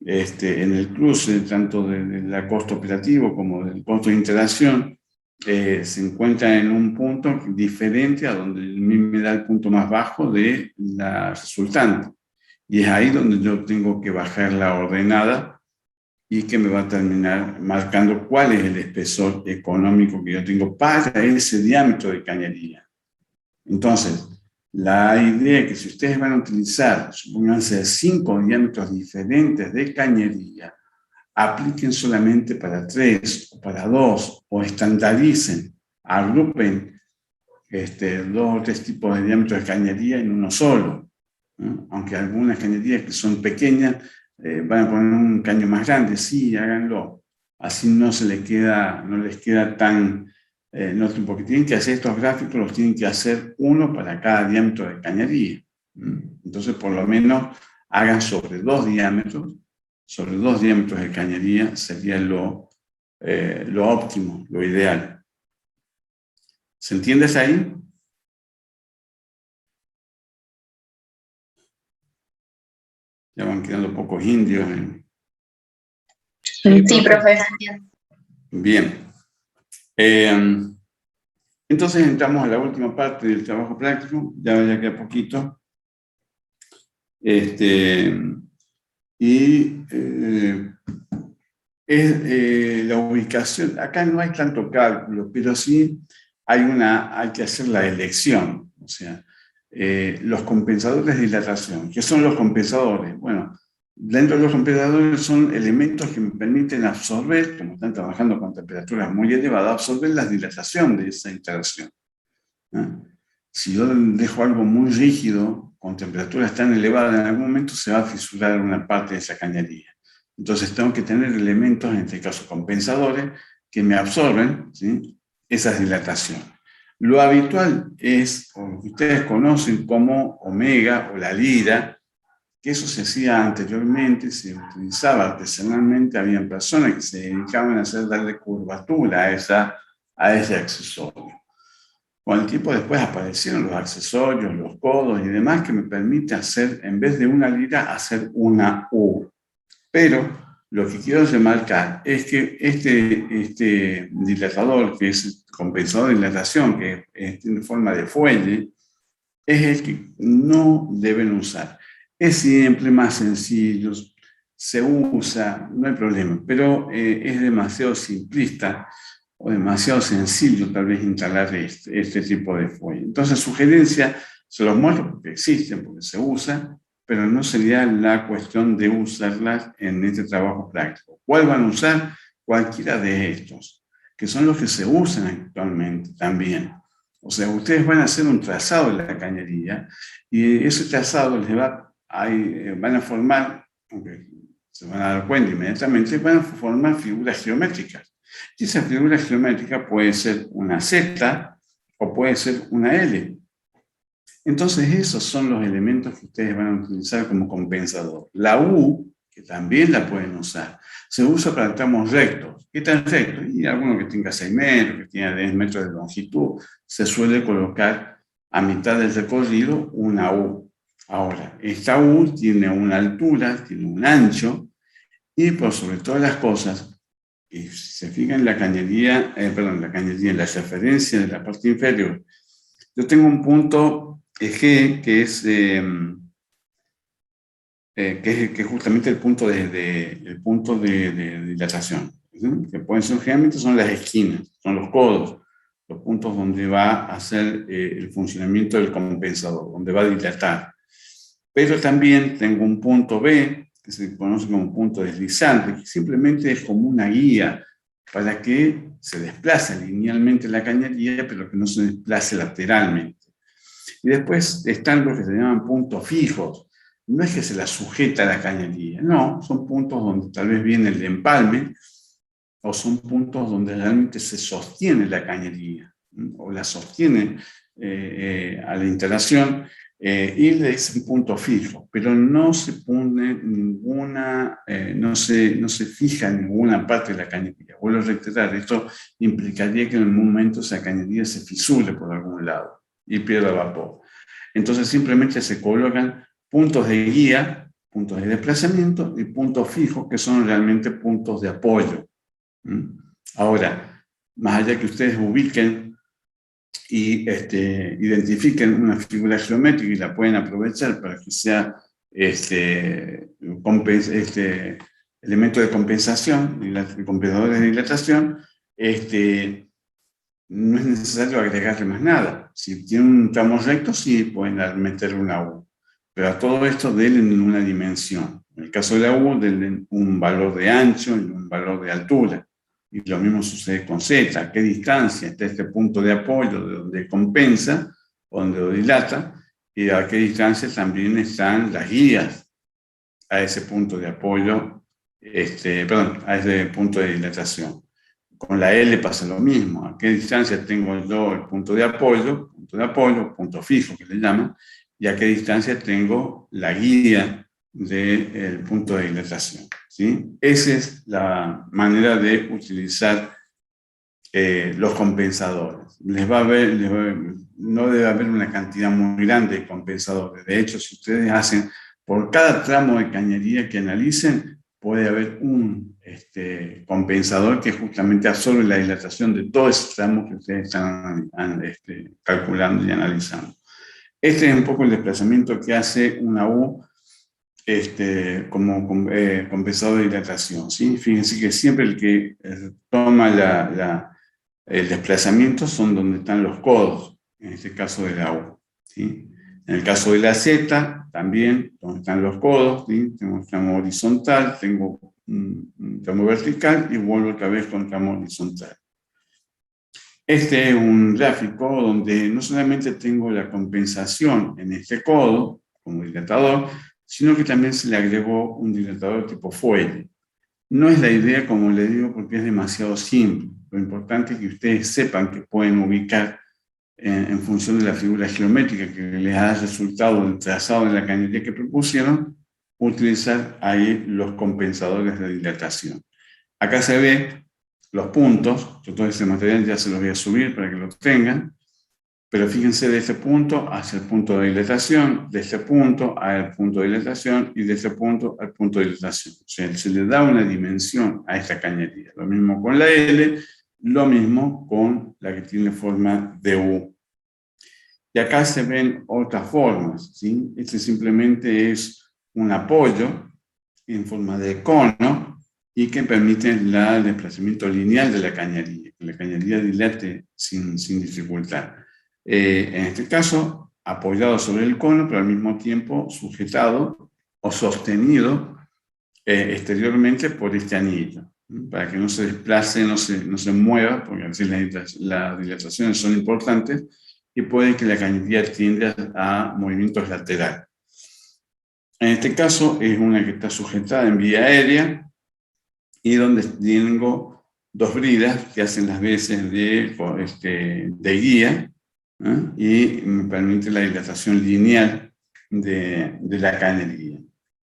en el cruce, tanto del costo operativo como del costo de interacción, se encuentra en un punto diferente a donde a mí me da el punto más bajo de la resultante. Y es ahí donde yo tengo que bajar la ordenada y que me va a terminar marcando cuál es el espesor económico que yo tengo para ese diámetro de cañería. Entonces, la idea es que si ustedes van a utilizar, supónganse, 5 diámetros diferentes de cañería, apliquen solamente para 3 o para 2 o estandaricen, agrupen 2 o 3 tipos de diámetros de cañería en uno solo. ¿No? Aunque algunas cañerías que son pequeñas van a poner un caño más grande, sí, háganlo. Así no les queda tan, porque tienen que hacer estos gráficos, los tienen que hacer uno para cada diámetro de cañería. Entonces, por lo menos, hagan sobre 2 diámetros de cañería sería lo óptimo, lo ideal. ¿Se entiende hasta ahí? Ya van quedando pocos indios. Sí, profe. Bien. Entonces entramos a la última parte del trabajo práctico, ya queda poquito. La ubicación, acá no hay tanto cálculo, pero sí hay que hacer la elección, o sea, los compensadores de dilatación. ¿Qué son los compensadores? Bueno, dentro de los compensadores son elementos que me permiten absorber, como están trabajando con temperaturas muy elevadas, absorber la dilatación de esa interacción. Si yo dejo algo muy rígido, con temperaturas tan elevadas, en algún momento se va a fisurar una parte de esa cañería. Entonces tengo que tener elementos, en este caso compensadores, que me absorben, ¿sí?, esas dilataciones. Lo habitual es, o lo que ustedes conocen como omega o la lira, que eso se hacía anteriormente, se utilizaba artesanalmente, había personas que se dedicaban a darle curvatura a ese accesorio. Con el tiempo después aparecieron los accesorios, los codos y demás que me permiten hacer, en vez de una lira, hacer una U. Pero lo que quiero remarcar es que este dilatador, que es el compensador de dilatación, que tiene forma de fuelle, es el que no deben usar. Es simple, más sencillo, se usa, no hay problema, pero es demasiado simplista o demasiado sencillo tal vez instalar este tipo de fuelle. Entonces, sugerencia, se los muestro porque existen, porque se usan, pero no sería la cuestión de usarlas en este trabajo práctico. ¿Cuál van a usar? Cualquiera de estos, que son los que se usan actualmente también. O sea, ustedes van a hacer un trazado de la cañería y ese trazado les va a van a formar, aunque se van a dar cuenta inmediatamente, van a formar figuras geométricas. Y esa figura geométrica puede ser una Z o puede ser una L. Entonces esos son los elementos que ustedes van a utilizar como compensador. La U, que también la pueden usar, se usa para tramos rectos. ¿Qué tan rectos? Y alguno que tenga 6 metros, que tenga 10 metros de longitud, se suele colocar a mitad del recorrido una U. Ahora, esta U tiene una altura, tiene un ancho, y por sobre todas las cosas, y si se fijan en la cañería, en la referencia de la parte inferior, yo tengo un punto G que es justamente el punto de dilatación, ¿sí? Que pueden ser generalmente son las esquinas, son los codos, los puntos donde va a hacer el funcionamiento del compensador, donde va a dilatar. Pero también tengo un punto B, que se conoce como punto deslizante, que simplemente es como una guía para que se desplace linealmente la cañería, pero que no se desplace lateralmente. Y después están los que se llaman puntos fijos. No es que se la sujeta a la cañería, no, son puntos donde tal vez viene el empalme, o son puntos donde realmente se sostiene la cañería, o la sostiene a la instalación, y le dicen punto fijo, pero no se pone ninguna, no se fija en ninguna parte de la cañería. Vuelvo a reiterar, esto implicaría que en algún momento esa cañería se fisure por algún lado y pierda vapor. Entonces simplemente se colocan puntos de guía, puntos de desplazamiento y puntos fijos, que son realmente puntos de apoyo. Ahora, más allá que ustedes ubiquen y identifiquen una figura geométrica y la pueden aprovechar para que sea elemento de compensación, compensadores de dilatación, no es necesario agregarle más nada. Si tienen un tramo recto, sí pueden meterle una U. Pero a todo esto denle una dimensión. En el caso de la U, denle un valor de ancho y un valor de altura. Y lo mismo sucede con Z. ¿A qué distancia está este punto de apoyo de donde compensa, donde lo dilata? Y a qué distancia también están las guías a ese punto de apoyo, a ese punto de dilatación. Con la L pasa lo mismo. ¿A qué distancia tengo yo el punto de apoyo, punto fijo que le llaman, y a qué distancia tengo la guía del punto de dilatación? ¿Sí? Esa es la manera de utilizar los compensadores. No debe haber una cantidad muy grande de compensadores. De hecho, si ustedes hacen por cada tramo de cañería que analicen, puede haber un compensador que justamente absorbe la dilatación de todo ese tramo que ustedes están calculando y analizando. Este es un poco el desplazamiento que hace una U como compensador de dilatación, ¿sí? Fíjense que siempre el que toma el desplazamiento son donde están los codos, en este caso de la U, ¿sí? En el caso de la Z, también, donde están los codos, ¿sí? Tengo un tramo horizontal, tengo un tramo vertical y vuelvo otra vez con tramo horizontal. Este es un gráfico donde no solamente tengo la compensación en este codo, como dilatador, sino que también se le agregó un dilatador tipo fuelle. No es la idea, como les digo, porque es demasiado simple. Lo importante es que ustedes sepan que pueden ubicar en función de la figura geométrica que les ha resultado del trazado de la cañería que propusieron, utilizar ahí los compensadores de dilatación. Acá se ve los puntos, yo todo este material ya se los voy a subir para que lo tengan, pero fíjense de este punto hacia el punto de dilatación, de este punto al punto de dilatación y de este punto al punto de dilatación. O sea, se le da una dimensión a esta cañería. Lo mismo con la L, lo mismo con la que tiene forma de U. Y acá se ven otras formas, ¿sí? Este simplemente es un apoyo en forma de cono y que permite el desplazamiento lineal de la cañería, que la cañería dilate sin dificultad. En este caso, apoyado sobre el cono, pero al mismo tiempo sujetado o sostenido exteriormente por este anillo, para que no se desplace, no se mueva, porque así las dilataciones son importantes y puede que la cañería tienda a movimientos laterales. En este caso es una que está sujetada en vía aérea y donde tengo dos bridas que hacen las veces de guía, ¿eh? Y me permite la dilatación lineal de la cañería.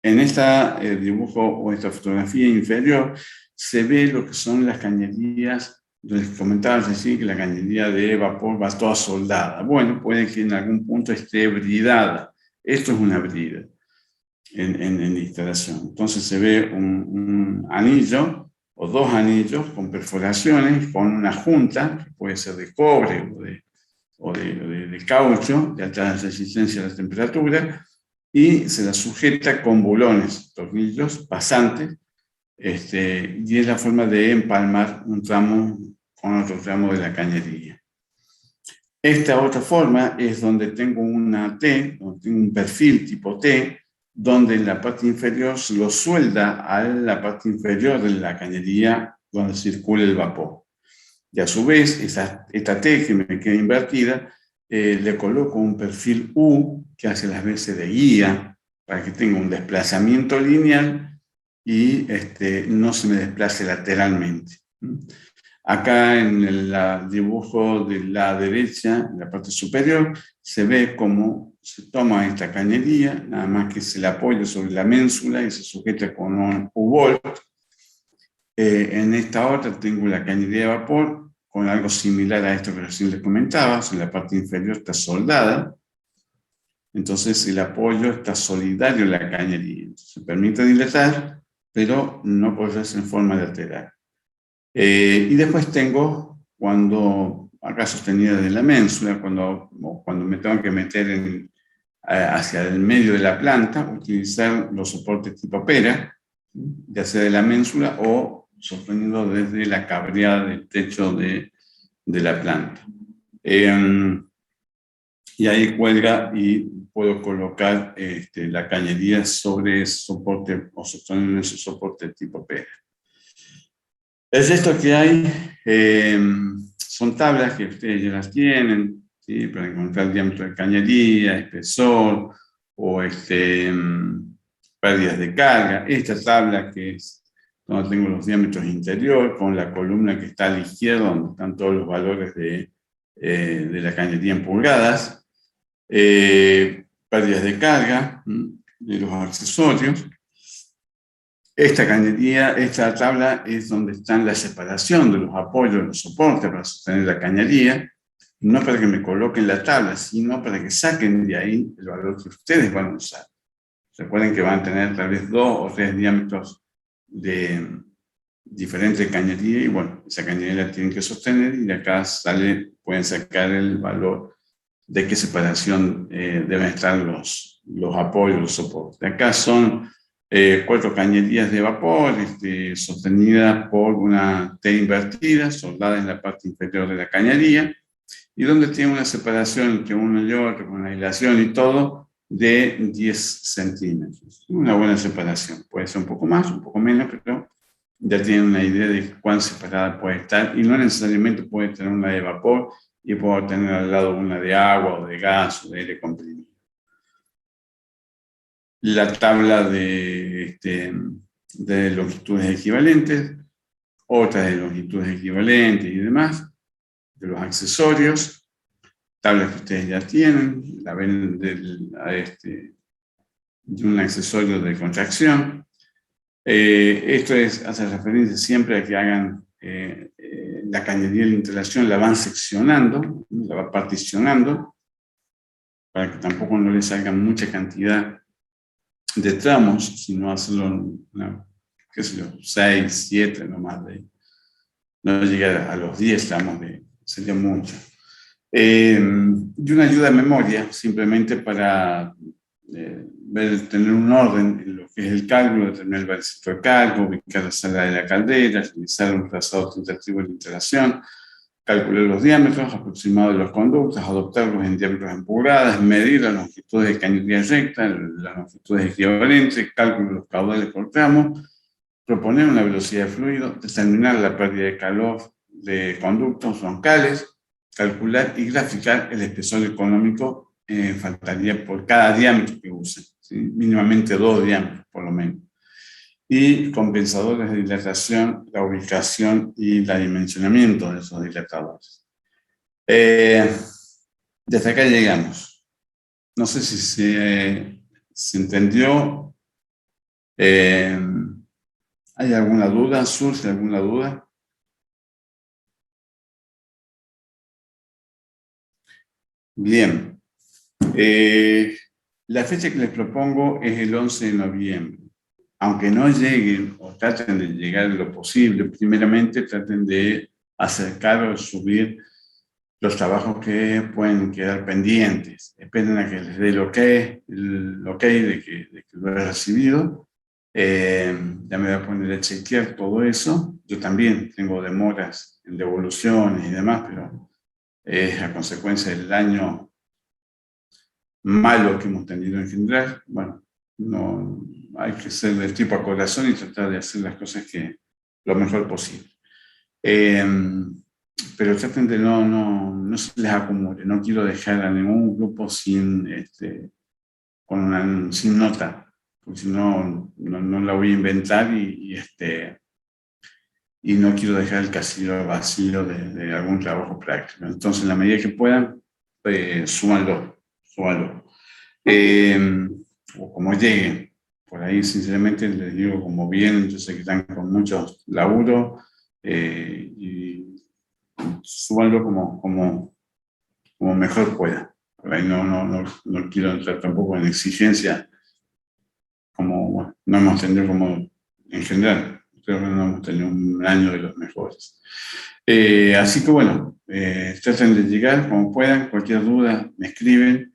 En este dibujo o esta fotografía inferior se ve lo que son las cañerías. Les comentaba recién que la cañería de vapor va toda soldada. Bueno, puede que en algún punto esté bridada. Esto es una brida en la instalación. Entonces se ve un anillo o dos anillos con perforaciones, con una junta, que puede ser de cobre de caucho, de alta resistencia a la temperatura, y se la sujeta con bulones, tornillos pasantes, y es la forma de empalmar un tramo con otro tramo de la cañería. Esta otra forma es donde tengo una T, donde tengo un perfil tipo T, donde en la parte inferior se lo suelda a la parte inferior de la cañería donde circula el vapor. Y a su vez, esta T que me queda invertida, le coloco un perfil U que hace las veces de guía para que tenga un desplazamiento lineal y no se me desplace lateralmente. Acá en el dibujo de la derecha, en la parte superior, se ve cómo se toma esta cañería, nada más que se la apoya sobre la ménsula y se sujeta con un U-bolt. En esta otra tengo la cañería de vapor con algo similar a esto que recién les comentaba, en la parte inferior está soldada, entonces el apoyo está solidario en la cañería, entonces permite dilatar, pero no puede ser en forma lateral. Y después tengo, cuando acá sostenida de la ménsula, cuando me tengo que meter hacia el medio de la planta, utilizar los soportes tipo pera, ya sea de la ménsula o sostenido desde la cabreada del techo de la planta. Y ahí cuelga y puedo colocar la cañería sobre ese soporte o sosteniendo ese soporte tipo pera. El resto que hay son tablas que ustedes ya las tienen, ¿sí? Para encontrar el diámetro de cañería, espesor o pérdidas de carga. Esta tabla que es donde tengo los diámetros interior con la columna que está a la izquierda donde están todos los valores de la cañería en pulgadas. Pérdidas de carga de los accesorios. Esta cañería, esta tabla es donde está la separación de los apoyos de los soportes para sostener la cañería, no para que me coloquen la tabla, sino para que saquen de ahí el valor que ustedes van a usar. Recuerden que van a tener tal vez 2 o 3 diámetros de diferente cañería y bueno, esa cañería la tienen que sostener y de acá pueden sacar el valor de qué separación deben estar los apoyos, los soportes. De acá son 4 cañerías de vapor sostenidas por una T invertida, soldada en la parte inferior de la cañería, y donde tiene una separación entre uno y otro, con una aislación y todo, de 10 centímetros. Una buena separación. Puede ser un poco más, un poco menos, pero ya tienen una idea de cuán separada puede estar, y no necesariamente puede tener una de vapor y puedo tener al lado una de agua o de gas o de aire comprimido. La tabla de longitudes equivalentes, otra de longitudes equivalentes y demás, de los accesorios, tablas que ustedes ya tienen, la ven de un accesorio de contracción. Esto hace referencia siempre a que hagan la cañería de la instalación, la van seccionando, la van particionando, para que tampoco no le salgan mucha cantidad de tramos, sino hacerlo, qué sé yo, 6, 7, no más no llegar a los 10 tramos, sería mucho. Y una ayuda a memoria, simplemente para tener un orden en lo que es el cálculo, determinar el vallecito de cálculo, ubicar la sala de la caldera, realizar un trazado tentativo de la instalación, calcular los diámetros aproximados de los conductos, adoptarlos en diámetros en pulgadas, medir las longitudes de cañería recta, las longitudes equivalentes, cálculo de los caudales por tramo, proponer una velocidad de fluido, determinar la pérdida de calor de conductos troncales, calcular y graficar el espesor económico faltaría por cada diámetro que usen. ¿sí? Mínimamente 2 diámetros, por lo menos. Y compensadores de dilatación, la ubicación y el dimensionamiento de esos dilatadores. Desde acá llegamos. No sé si se entendió. ¿Hay alguna duda? ¿Surge alguna duda? Bien. La fecha que les propongo es el 11 de noviembre. Aunque no lleguen o traten de llegar lo posible, primeramente traten de acercar o subir los trabajos que pueden quedar pendientes. Esperen a que les dé el ok de que lo he recibido. Ya me voy a poner a chequear todo eso. Yo también tengo demoras en devoluciones y demás, pero es a consecuencia del año malo que hemos tenido en general. Bueno, no hay que ser del tipo a corazón y tratar de hacer las cosas lo mejor posible. Pero traten de no se les acumule. No quiero dejar a ningún grupo sin nota, porque si no la voy a inventar y no quiero dejar el casillero vacío de algún trabajo práctico. Entonces, en la medida que puedan, súbanlo. O como lleguen. Por ahí, sinceramente, les digo, como bien, yo sé que están con mucho laburo, y súbanlo como mejor pueda. Por ahí no quiero entrar tampoco en exigencia, como bueno, no hemos tenido como en general, creo que no hemos tenido un año de los mejores. Así que bueno, traten de llegar como puedan, cualquier duda me escriben.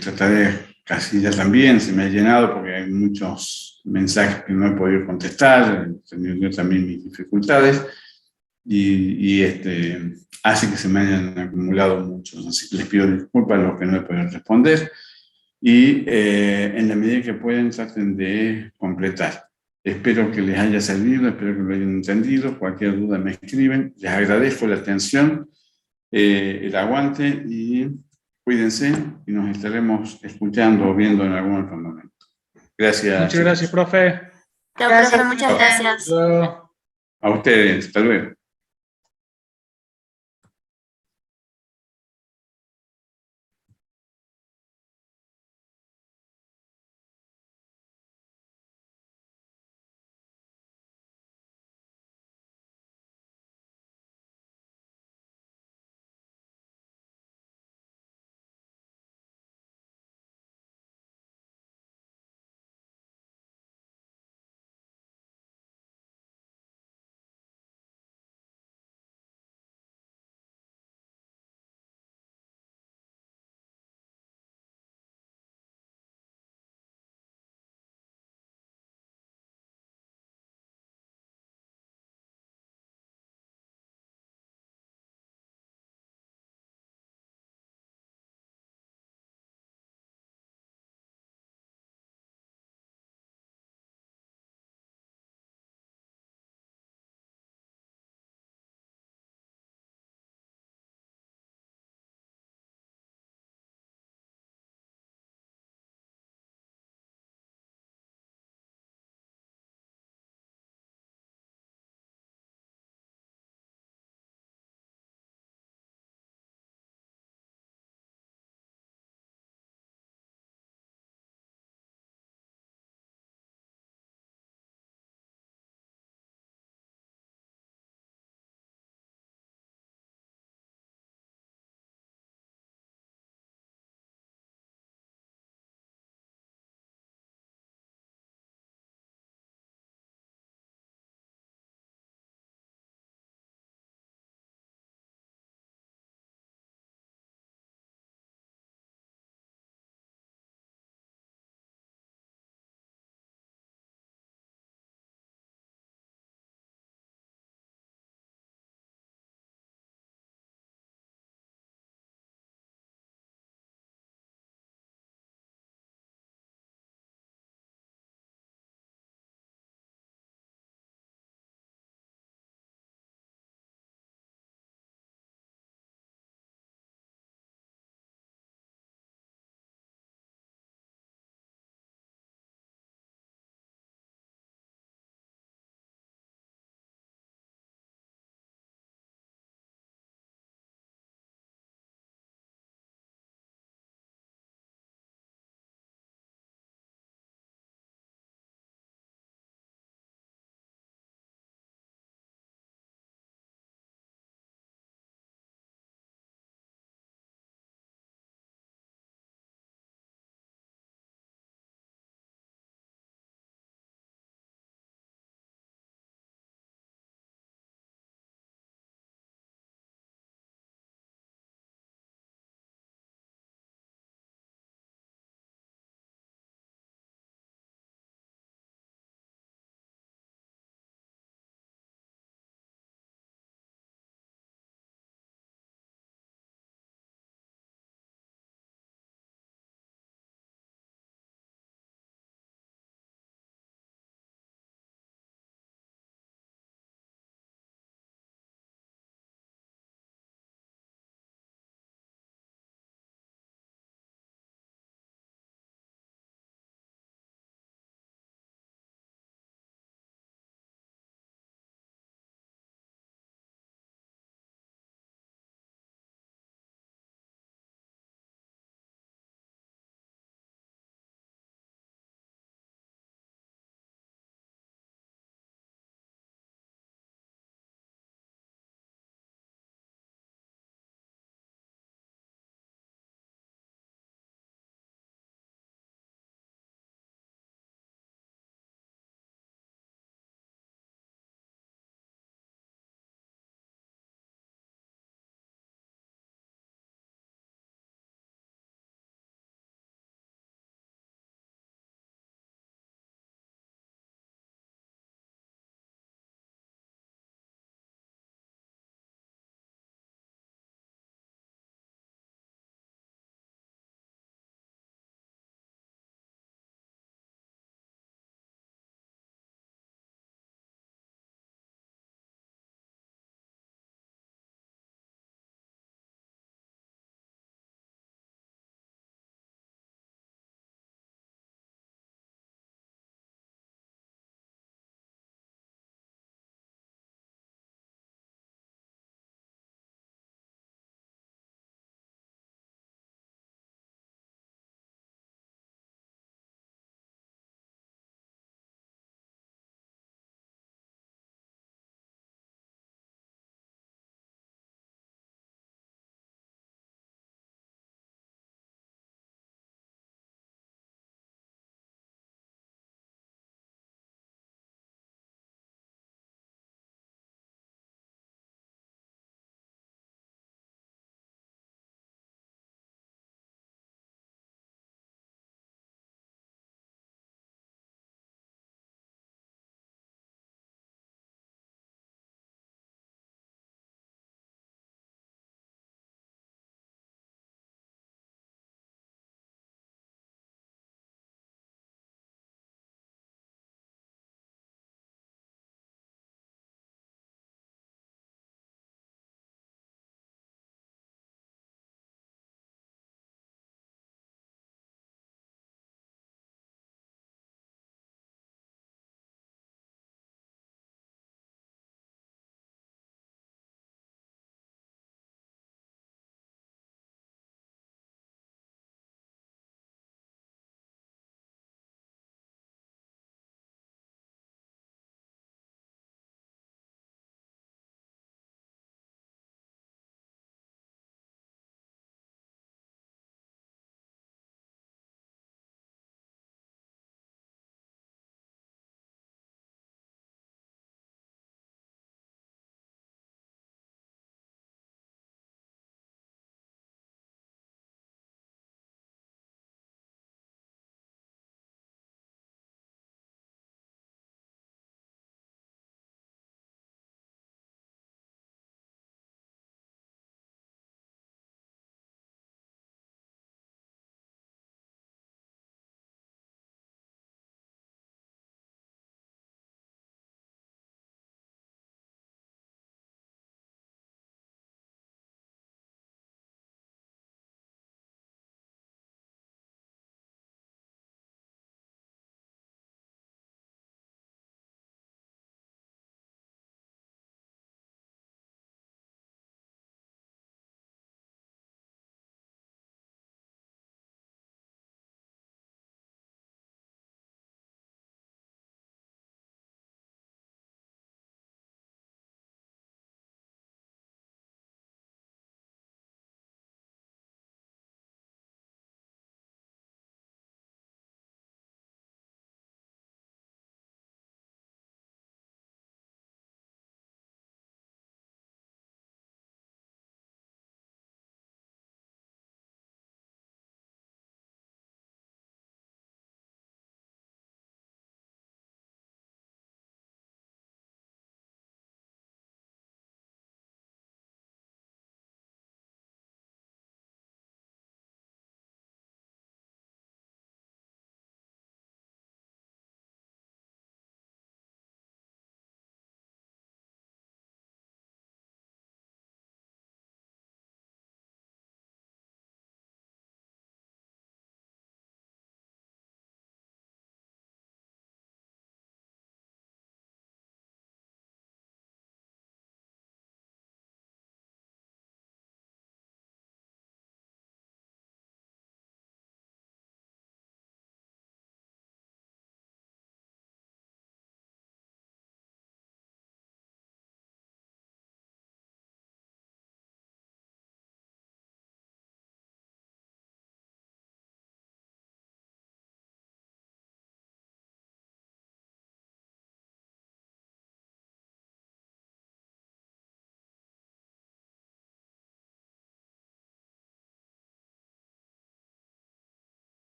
Trataré casilla también, se me ha llenado porque hay muchos mensajes que no he podido contestar, he tenido yo también mis dificultades y hace que se me hayan acumulado muchos, así que les pido disculpas a los que no he podido responder y en la medida que pueden traten de completar. Espero que les haya servido, espero que lo hayan entendido, cualquier duda me escriben, les agradezco la atención, el aguante y cuídense y nos estaremos escuchando o viendo en algún otro momento. Gracias. Muchas gracias, profe. Gracias, muchas gracias. Hasta luego. A ustedes, hasta luego.